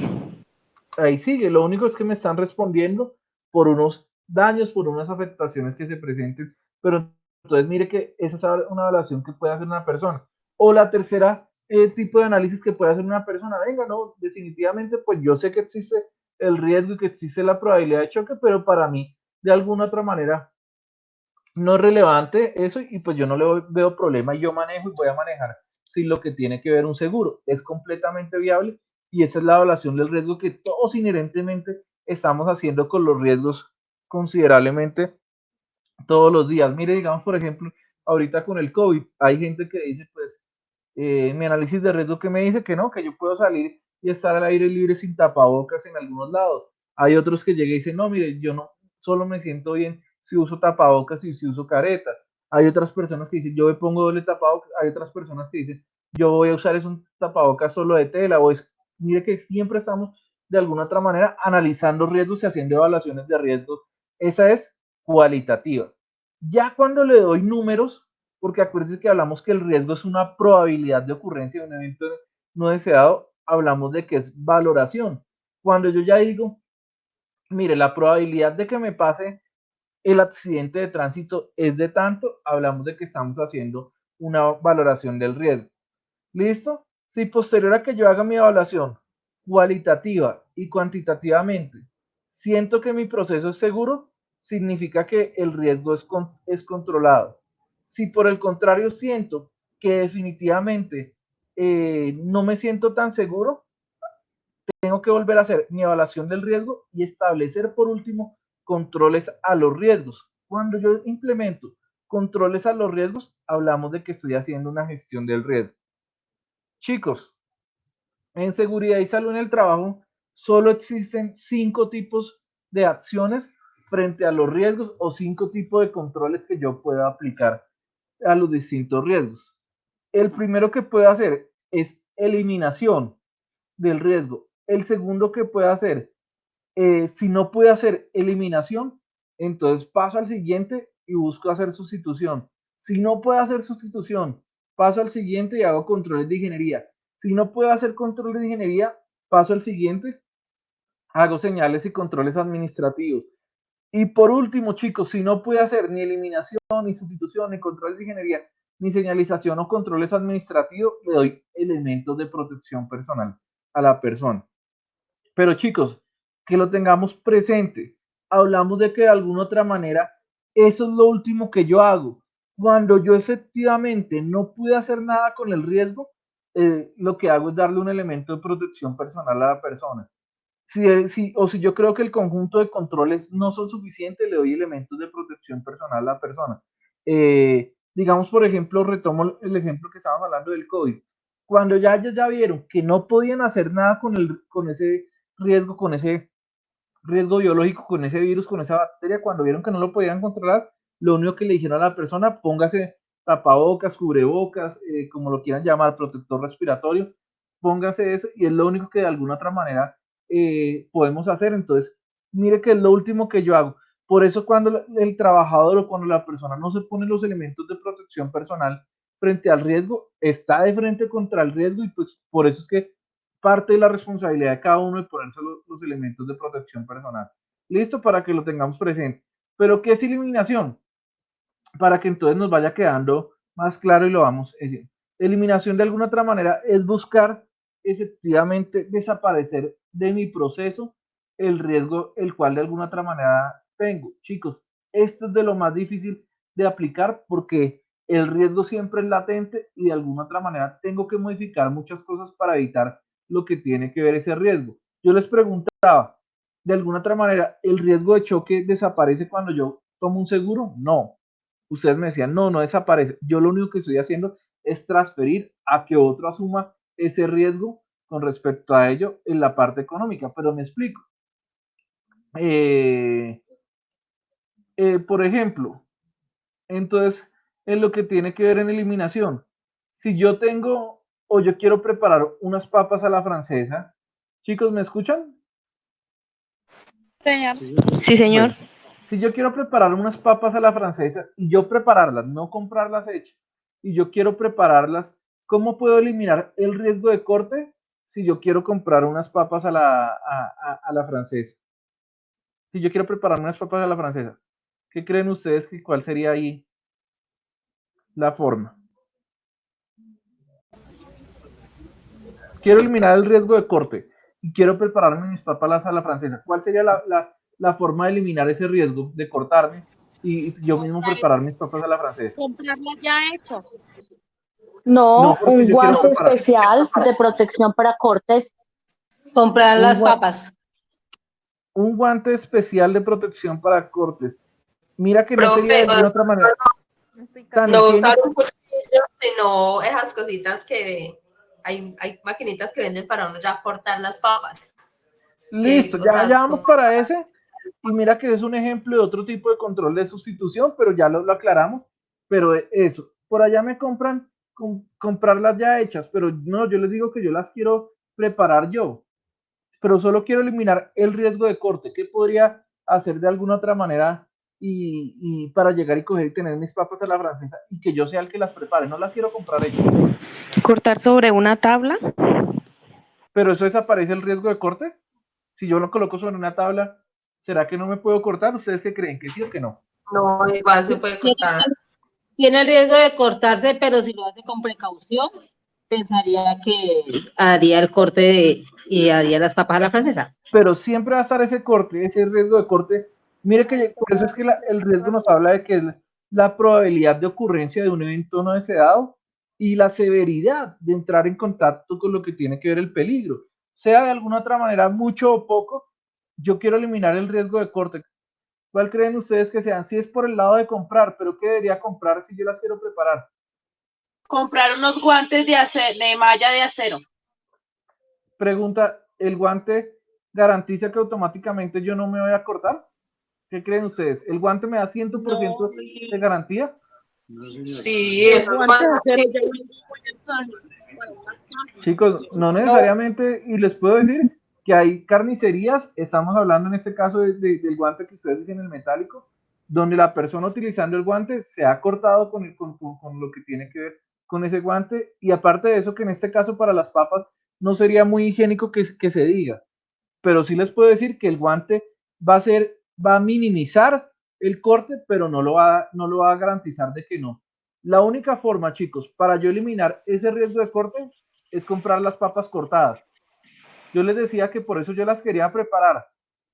Ahí sigue, lo único es que me están respondiendo por unos daños, por unas afectaciones que se presenten, pero entonces mire que esa es una evaluación que puede hacer una persona. O la tercera tipo de análisis que puede hacer una persona, venga, no, definitivamente, pues yo sé que existe el riesgo y que existe la probabilidad de choque, pero para mí, de alguna otra manera, no es relevante eso y pues yo no le veo problema y yo manejo y voy a manejar sin lo que tiene que ver un seguro. Es completamente viable y esa es la evaluación del riesgo que todos inherentemente estamos haciendo con los riesgos considerablemente todos los días. Mire, digamos, por ejemplo, ahorita con el COVID, hay gente que dice, pues, mi análisis de riesgo que me dice que no, que yo puedo salir y estar al aire libre sin tapabocas en algunos lados. Hay otros que llegan y dicen, no, mire, yo no, solo me siento bien si uso tapabocas y si uso careta. Hay otras personas que dicen, yo me pongo doble tapabocas. Hay otras personas que dicen, yo voy a usar es un tapabocas solo de tela. O es, mire que siempre estamos de alguna otra manera analizando riesgos y haciendo evaluaciones de riesgos. Esa es cualitativa. Ya cuando le doy números, porque acuérdense que hablamos que el riesgo es una probabilidad de ocurrencia de un evento no deseado, hablamos de que es valoración. Cuando yo ya digo, mire, la probabilidad de que me pase el accidente de tránsito es de tanto, hablamos de que estamos haciendo una valoración del riesgo. ¿Listo? Si posterior a que yo haga mi evaluación cualitativa y cuantitativamente siento que mi proceso es seguro, significa que el riesgo es controlado. Si por el contrario siento que definitivamente no me siento tan seguro, tengo que volver a hacer mi evaluación del riesgo y establecer por último controles a los riesgos. Cuando yo implemento controles a los riesgos, hablamos de que estoy haciendo una gestión del riesgo. Chicos, en seguridad y salud en el trabajo solo existen 5 tipos de acciones frente a los riesgos o 5 tipos de controles que yo pueda aplicar a los distintos riesgos. El primero que puedo hacer es eliminación del riesgo. El segundo que puedo hacer, si no puedo hacer eliminación, entonces paso al siguiente y busco hacer sustitución. Si no puedo hacer sustitución, paso al siguiente y hago controles de ingeniería. Si no puedo hacer controles de ingeniería, paso al siguiente, hago señales y controles administrativos. Y por último, chicos, si no puedo hacer ni eliminación, ni sustitución, ni controles de ingeniería, ni señalización o controles administrativos, le doy elementos de protección personal a la persona. Pero chicos, que lo tengamos presente. Hablamos de que de alguna otra manera, eso es lo último que yo hago. Cuando yo efectivamente no pude hacer nada con el riesgo, lo que hago es darle un elemento de protección personal a la persona. Si yo creo que el conjunto de controles no son suficientes, le doy elementos de protección personal a la persona. Digamos, por ejemplo, retomo el ejemplo que estábamos hablando del COVID. Cuando ya ellos ya vieron que no podían hacer nada con ese riesgo, con ese riesgo biológico, con ese virus, con esa bacteria, cuando vieron que no lo podían controlar, lo único que le dijeron a la persona, póngase tapabocas, cubrebocas, como lo quieran llamar, protector respiratorio, póngase eso y es lo único que de alguna otra manera podemos hacer. Entonces, mire que es lo último que yo hago. Por eso cuando el trabajador o cuando la persona no se pone los elementos de protección personal frente al riesgo, está de frente contra el riesgo y pues por eso es que parte de la responsabilidad de cada uno de ponerse los elementos de protección personal. Listo, para que lo tengamos presente. Pero ¿qué es eliminación? Para que entonces nos vaya quedando más claro y lo vamos diciendo. Eliminación de alguna otra manera es buscar efectivamente desaparecer de mi proceso el riesgo el cual de alguna otra manera tengo. Chicos, esto es de lo más difícil de aplicar porque el riesgo siempre es latente y de alguna otra manera tengo que modificar muchas cosas para evitar lo que tiene que ver ese riesgo. Yo les preguntaba, de alguna otra manera, ¿el riesgo de choque desaparece cuando yo tomo un seguro? No. Ustedes me decían, no, no desaparece. Yo lo único que estoy haciendo es transferir a que otro asuma ese riesgo con respecto a ello en la parte económica. Pero me explico. Por ejemplo, entonces, en lo que tiene que ver en eliminación, si yo tengo o yo quiero preparar unas papas a la francesa, chicos, ¿me escuchan? Señor. Sí, señor. Bueno, si yo quiero preparar unas papas a la francesa y yo prepararlas, no comprarlas hechas, y yo quiero prepararlas, ¿cómo puedo eliminar el riesgo de corte si yo quiero comprar unas papas a la francesa? Si yo quiero preparar unas papas a la francesa, ¿qué creen ustedes que cuál sería ahí la forma? Quiero eliminar el riesgo de corte y quiero prepararme mis papas a la francesa. ¿Cuál sería la forma de eliminar ese riesgo de cortarme y yo mismo preparar mis papas a la francesa? Comprarlas ya hechas. No, No, porque un yo quiero guante preparar especial de protección para cortes. Comprar un, las gua- papas. un guante especial de protección para cortes. Mira que no sería de Profe, alguna otra manera tan no usar higiénico. un cuchillo, sino esas cositas que hay maquinitas que venden para uno ya cortar las papas. Listo, O sea, ya vamos para ese. Y mira que es un ejemplo de otro tipo de control de sustitución, pero ya lo aclaramos. Pero eso, por allá me compran comprarlas ya hechas, pero no, yo les digo que yo las quiero preparar yo, pero solo quiero eliminar el riesgo de corte. ¿Qué podría hacer de alguna otra manera y para llegar y coger y tener mis papas a la francesa y que yo sea el que las prepare? No las quiero comprar hechas. Cortar sobre una tabla. Pero eso desaparece el riesgo de corte. Si yo lo coloco sobre una tabla, ¿será que no me puedo cortar? ¿Ustedes qué creen? ¿Que sí o que no? no, igual se puede cortar. Tiene el riesgo de cortarse, pero si lo hace con precaución, pensaría que haría el corte y haría las papas a la francesa. Pero siempre va a estar ese corte, ese riesgo de corte. Mire que por eso es que el riesgo nos habla de que es la probabilidad de ocurrencia de un evento no deseado y la severidad de entrar en contacto con lo que tiene que ver el peligro. Sea de alguna otra manera, mucho o poco, yo quiero eliminar el riesgo de corte. ¿Cuál creen ustedes que sean? Si es por el lado de comprar, pero ¿qué debería comprar si yo las quiero preparar? Comprar unos guantes de malla de acero. Pregunta, ¿el guante garantiza que automáticamente yo no me voy a cortar? ¿Qué creen ustedes? ¿El guante me da 100% de garantía? Sí, eso es Guantes de acero ya Chicos, no necesariamente, y les puedo decir que hay carnicerías, estamos hablando en este caso del guante que ustedes dicen, el metálico, donde la persona utilizando el guante se ha cortado con lo que tiene que ver con ese guante, y aparte de eso, que en este caso para las papas no sería muy higiénico que se diga, pero sí les puedo decir que el guante va a minimizar el corte, pero no lo va a garantizar de que no. La única forma, chicos, para yo eliminar ese riesgo de corte es comprar las papas cortadas. Yo les decía que por eso yo las quería preparar,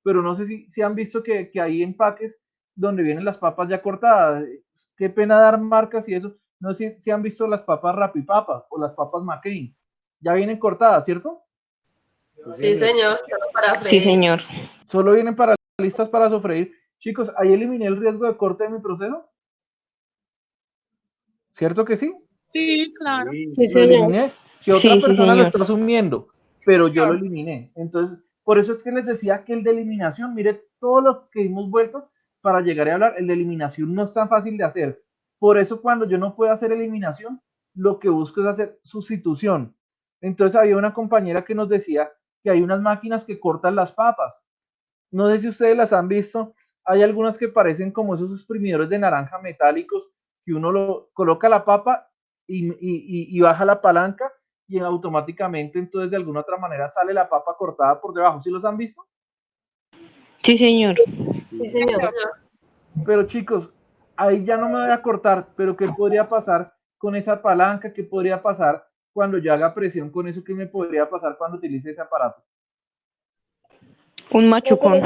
pero no sé si han visto que hay empaques donde vienen las papas ya cortadas. Qué pena dar marcas y eso. No sé si han visto las papas Rapipapa o las papas McCain. Ya vienen cortadas, ¿cierto? Sí, señor, solo para Sí, freír. señor. Solo vienen listas para sofreír. Chicos, ahí eliminé el riesgo de corte de mi proceso. ¿Cierto que sí? Sí, claro. Sí, Lo señor. eliminé. Que otra Sí, sí, persona lo señor. está asumiendo, pero yo lo eliminé. Entonces, por eso es que les decía que el de eliminación, mire, todo lo que dimos vueltos para llegar a hablar, el de eliminación no es tan fácil de hacer. Por eso cuando yo no puedo hacer eliminación, lo que busco es hacer sustitución. Entonces había una compañera que nos decía que hay unas máquinas que cortan las papas. No sé si ustedes las han visto. Hay algunas que parecen como esos exprimidores de naranja metálicos que uno lo coloca la papa y baja la palanca y automáticamente entonces de alguna otra manera sale la papa cortada por debajo. ¿Sí los han visto? Sí, señor. Sí, señor. Pero chicos, ahí ya no me voy a cortar, pero ¿qué podría pasar con esa palanca? ¿Qué podría pasar cuando yo haga presión con eso? ¿Qué me podría pasar cuando utilice ese aparato? Un machucón.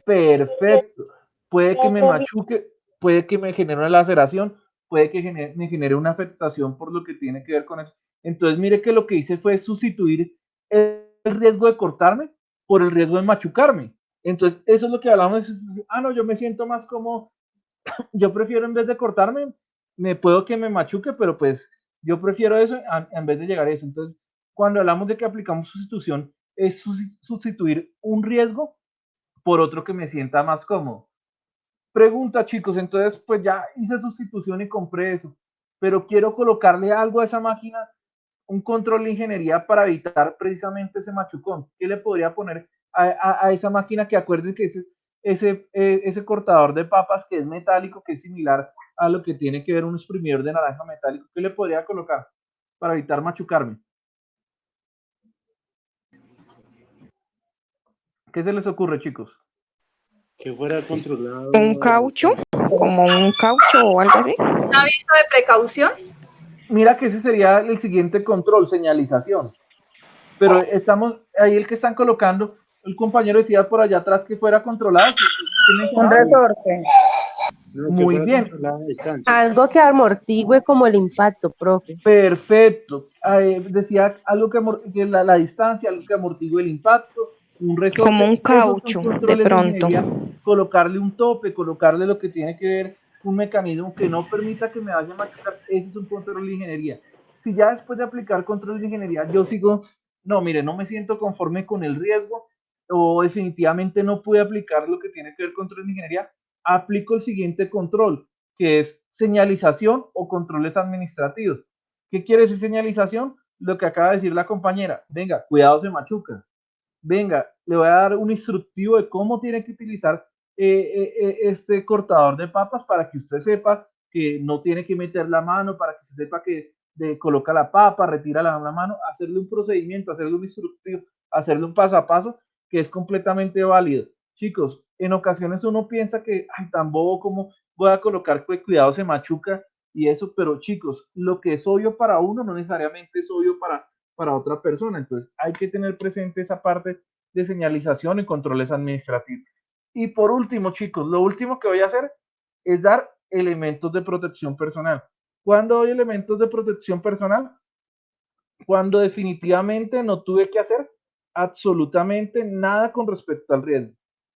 Perfecto. Puede que me machuque, puede que me genere una laceración, puede que me genere una afectación por lo que tiene que ver con eso. Entonces, mire que lo que hice fue sustituir el riesgo de cortarme por el riesgo de machucarme. Entonces, eso es lo que hablamos. No, yo me siento más como, yo prefiero en vez de cortarme, me puedo que me machuque, pero pues yo prefiero eso en vez de llegar a eso. Entonces, cuando hablamos de que aplicamos sustitución, es sustituir un riesgo por otro que me sienta más cómodo. Pregunta, chicos, entonces pues ya hice sustitución y compré eso, pero quiero colocarle algo a esa máquina, un control de ingeniería para evitar precisamente ese machucón. ¿Qué le podría poner a esa máquina? Que acuerden que ese cortador de papas que es metálico, que es similar a lo que tiene que ver un exprimidor de naranja metálico. ¿Qué le podría colocar para evitar machucarme? ¿Qué se les ocurre, chicos? Que fuera controlado. Un caucho, como un caucho o algo así. ¿Un aviso de precaución? Mira que ese sería el siguiente control, señalización. Pero estamos ahí, el que están colocando, el compañero decía por allá atrás que fuera controlado. Un resorte. Muy bien. Algo que amortigue como el impacto, profe. Perfecto. Decía algo que la distancia, algo que amortigue el impacto, un resorte. Como un caucho, de pronto. Colocarle un tope, colocarle lo que tiene que ver, un mecanismo que no permita que me vaya a machucar. Ese es un control de ingeniería. Si ya después de aplicar control de ingeniería yo sigo, no, mire, no me siento conforme con el riesgo o definitivamente no pude aplicar lo que tiene que ver control de ingeniería, aplico el siguiente control, que es señalización o controles administrativos. ¿Qué quiere decir señalización? Lo que acaba de decir la compañera. Venga, cuidado, se machuca. Venga, le voy a dar un instructivo de cómo tiene que utilizar este cortador de papas para que usted sepa que no tiene que meter la mano, para que usted sepa que coloca la papa, retira la mano, hacerle un procedimiento, hacerle un instructivo, hacerle un paso a paso que es completamente válido. Chicos, en ocasiones uno piensa que, ay, tan bobo como voy a colocar que cuidado se machuca y eso, pero chicos, lo que es obvio para uno no necesariamente es obvio para otra persona. Entonces hay que tener presente esa parte de señalización y controles administrativos. Y por último, chicos, lo último que voy a hacer es dar elementos de protección personal. ¿Cuándo doy elementos de protección personal? Cuando definitivamente no tuve que hacer absolutamente nada con respecto al riesgo.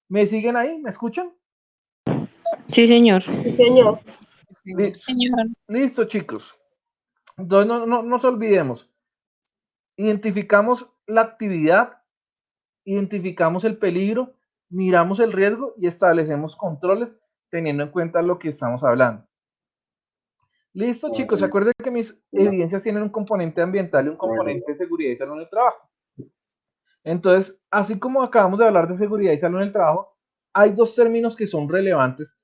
¿Me siguen ahí? ¿Me escuchan? Sí, señor. Sí, señor. Listo, chicos. Entonces no nos olvidemos. Identificamos la actividad, identificamos el peligro, miramos el riesgo y establecemos controles teniendo en cuenta lo que estamos hablando. Listo, chicos. ¿Se acuerdan que mis evidencias tienen un componente ambiental y un componente de seguridad y salud en el trabajo? Entonces, así como acabamos de hablar de seguridad y salud en el trabajo, hay dos términos que son relevantes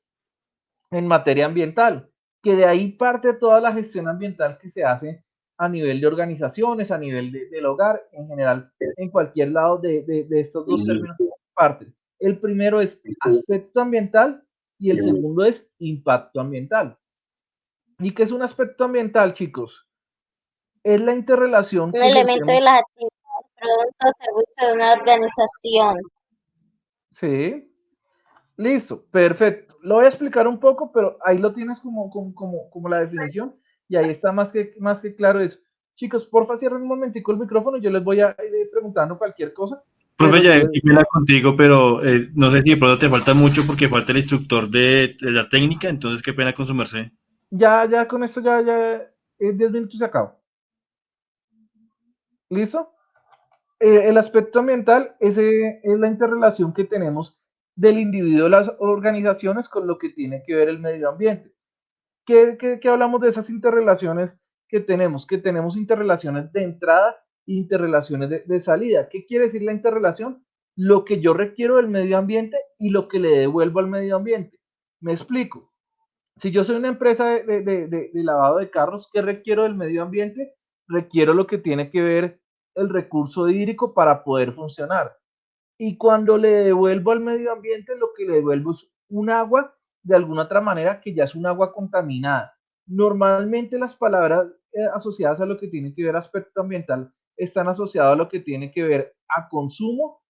en materia ambiental, que de ahí parte toda la gestión ambiental que se hace a nivel de organizaciones, a nivel del hogar, en general, en cualquier lado de estos dos términos parten. El primero es aspecto ambiental y el segundo es impacto ambiental. ¿Y qué es un aspecto ambiental, chicos? Es la interrelación. Un elemento de las actividades, productos, servicios de una organización. Sí. Listo, perfecto. Lo voy a explicar un poco, pero ahí lo tienes como la definición y ahí está más que claro eso. Chicos, porfa, cierren un momentico el micrófono y yo les voy a ir preguntando cualquier cosa. Profe, ya me contigo, pero no sé si de pronto te falta mucho porque falta el instructor de la técnica, entonces qué pena con su merced. Ya con esto ya en 10 minutos se acaba. ¿Listo? El aspecto ambiental es la interrelación que tenemos del individuo de las organizaciones con lo que tiene que ver el medio ambiente. ¿Qué hablamos de esas interrelaciones que tenemos? Que tenemos interrelaciones de entrada e interrelaciones de salida. ¿Qué quiere decir la interrelación? Lo que yo requiero del medio ambiente y lo que le devuelvo al medio ambiente. Me explico. Si yo soy una empresa de lavado de carros, ¿qué requiero del medio ambiente? Requiero lo que tiene que ver el recurso hídrico para poder funcionar. y cuando le devuelvo al medio ambiente, lo que le devuelvo es un agua de alguna otra manera que ya es un agua contaminada. Normalmente las palabras asociadas a lo que tiene que ver aspecto ambiental están asociadas a lo que tiene que ver a consumo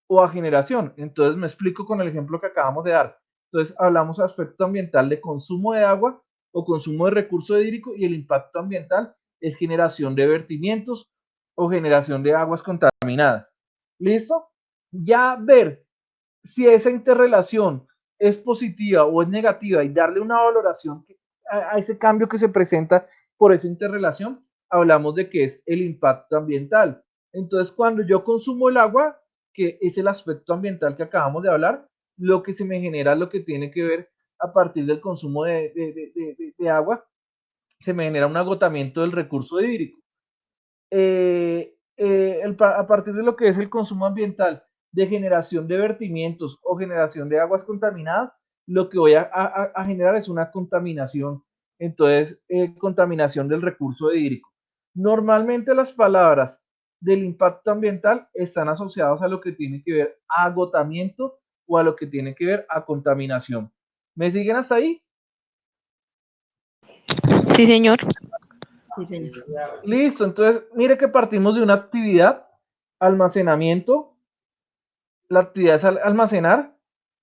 o a generación. Entonces me explico con el ejemplo que acabamos de dar. Entonces hablamos de aspecto ambiental de consumo de agua o consumo de recurso hídrico, y el impacto ambiental es generación de vertimientos o generación de aguas contaminadas. ¿Listo? Ya ver si esa interrelación es positiva o es negativa y darle una valoración a ese cambio que se presenta por esa interrelación, hablamos de que es el impacto ambiental. Entonces, cuando yo consumo el agua, que es el aspecto ambiental que acabamos de hablar, lo que se me genera es lo que tiene que ver a partir del consumo de agua, se me genera un agotamiento del recurso hídrico. A partir de lo que es el consumo ambiental de generación de vertimientos o generación de aguas contaminadas, lo que voy a generar es una contaminación. Entonces, contaminación del recurso hídrico. Normalmente las palabras del impacto ambiental están asociadas a lo que tiene que ver a agotamiento o a lo que tiene que ver a contaminación. ¿Me siguen hasta ahí? Sí, señor. Sí, señor. Listo, entonces mire que partimos de una actividad, almacenamiento. La actividad es almacenar.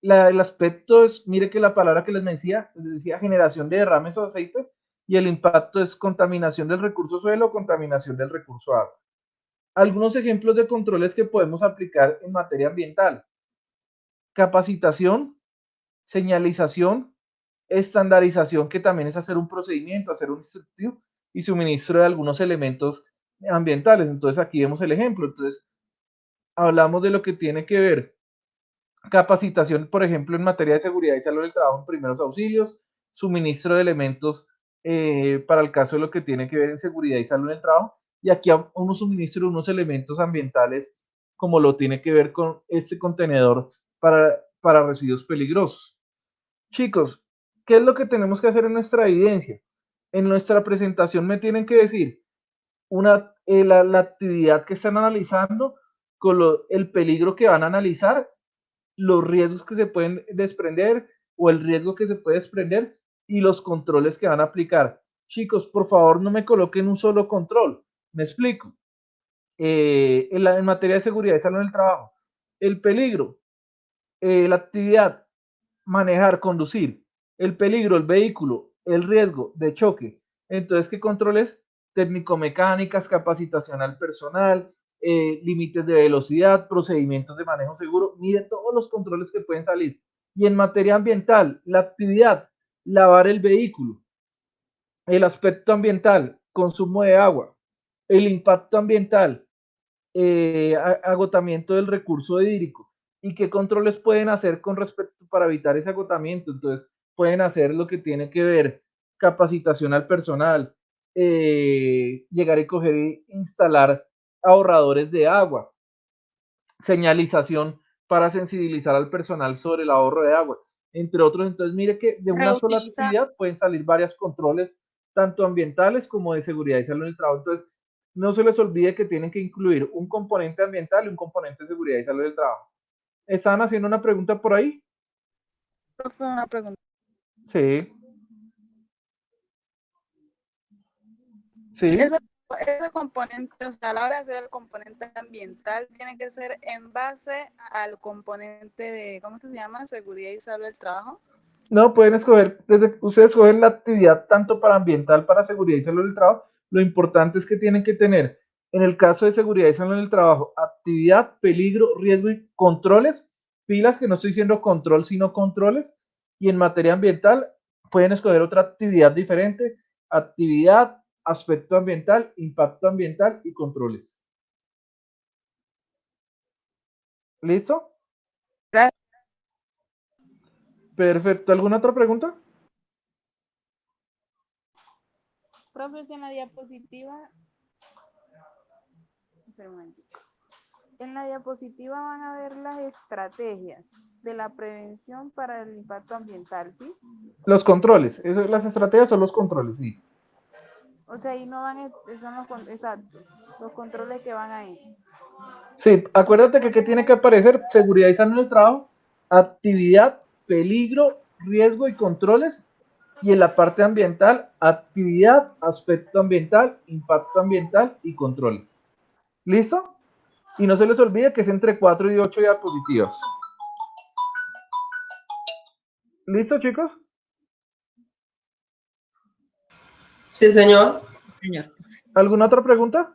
El aspecto es, mire que la palabra que les decía generación de derrames o aceite, y el impacto es contaminación del recurso suelo o contaminación del recurso agua. Algunos ejemplos de controles que podemos aplicar en materia ambiental: capacitación, señalización, estandarización, que también es hacer un procedimiento, hacer un instructivo, y suministro de algunos elementos ambientales. Entonces aquí vemos el ejemplo. Entonces hablamos de lo que tiene que ver capacitación, por ejemplo, en materia de seguridad y salud del trabajo en primeros auxilios, suministro de elementos para el caso de lo que tiene que ver en seguridad y salud del trabajo, y aquí uno suministro unos elementos ambientales como lo tiene que ver con este contenedor para residuos peligrosos. Chicos, ¿qué es lo que tenemos que hacer en nuestra evidencia? En nuestra presentación me tienen que decir la actividad que están analizando, con el peligro que van a analizar, los riesgos que se pueden desprender o el riesgo que se puede desprender, y los controles que van a aplicar. Chicos, por favor, no me coloquen un solo control. Me explico. En materia de seguridad y salud en el trabajo, el peligro, la actividad, manejar, conducir, el peligro, el vehículo, el riesgo de choque. Entonces, ¿qué controles? Técnico-mecánicas, capacitación al personal, límites de velocidad, procedimientos de manejo seguro. Mire todos los controles que pueden salir. Y en materia ambiental, la actividad, lavar el vehículo, el aspecto ambiental, consumo de agua, el impacto ambiental, agotamiento del recurso hídrico, y qué controles pueden hacer con respecto para evitar ese agotamiento. Entonces pueden hacer lo que tiene que ver capacitación al personal, llegar y coger e instalar ahorradores de agua, señalización para sensibilizar al personal sobre el ahorro de agua, entre otros. Entonces mire que de una sola actividad pueden salir varios controles, tanto ambientales como de seguridad y salud en el trabajo. Entonces no se les olvide que tienen que incluir un componente ambiental y un componente de seguridad y salud del trabajo. ¿Estaban haciendo una pregunta por ahí? Fue una pregunta. Sí. Sí. Ese componente, o sea, a la hora de hacer el componente ambiental, tiene que ser en base al componente de, ¿cómo que se llama? Seguridad y salud del trabajo. No, pueden escoger, ustedes escogen la actividad tanto para ambiental, para seguridad y salud del trabajo. Lo importante es que tienen que tener, en el caso de seguridad y salud del trabajo, actividad, peligro, riesgo y controles, pilas, que no estoy diciendo control, sino controles. Y en materia ambiental, pueden escoger otra actividad diferente: actividad, aspecto ambiental, impacto ambiental y controles. ¿Listo? Gracias. Perfecto. ¿Alguna otra pregunta? Profe, en la diapositiva, en la diapositiva van a ver las estrategias de la prevención para el impacto ambiental, ¿sí? Los controles, las estrategias son los controles, sí. O sea, ahí no van, son los, exacto. Los controles que van ahí. Sí, acuérdate que tiene que aparecer seguridad y salud en el trabajo, actividad, peligro, riesgo y controles. Y en la parte ambiental, actividad, aspecto ambiental, impacto ambiental y controles. ¿Listo? Y no se les olvide que es entre 4 y 8 diapositivas. ¿Listo, chicos? Sí, señor. Señor. ¿Alguna otra pregunta?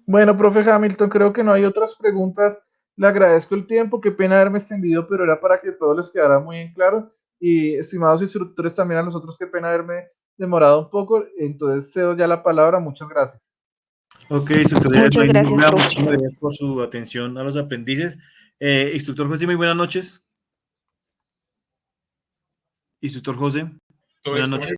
Bueno, profe Hamilton, creo que no hay otras preguntas. Le agradezco el tiempo, qué pena haberme extendido, pero era para que todo les quedara muy en claro. Y estimados instructores, también a nosotros, qué pena haberme demorado un poco. Entonces, cedo ya la palabra. Muchas gracias. Ok, instructor, Muchas gracias, profe. muchísimas gracias por su atención a los aprendices. Instructor José, muy buenas noches. Instructor José, buenas noches.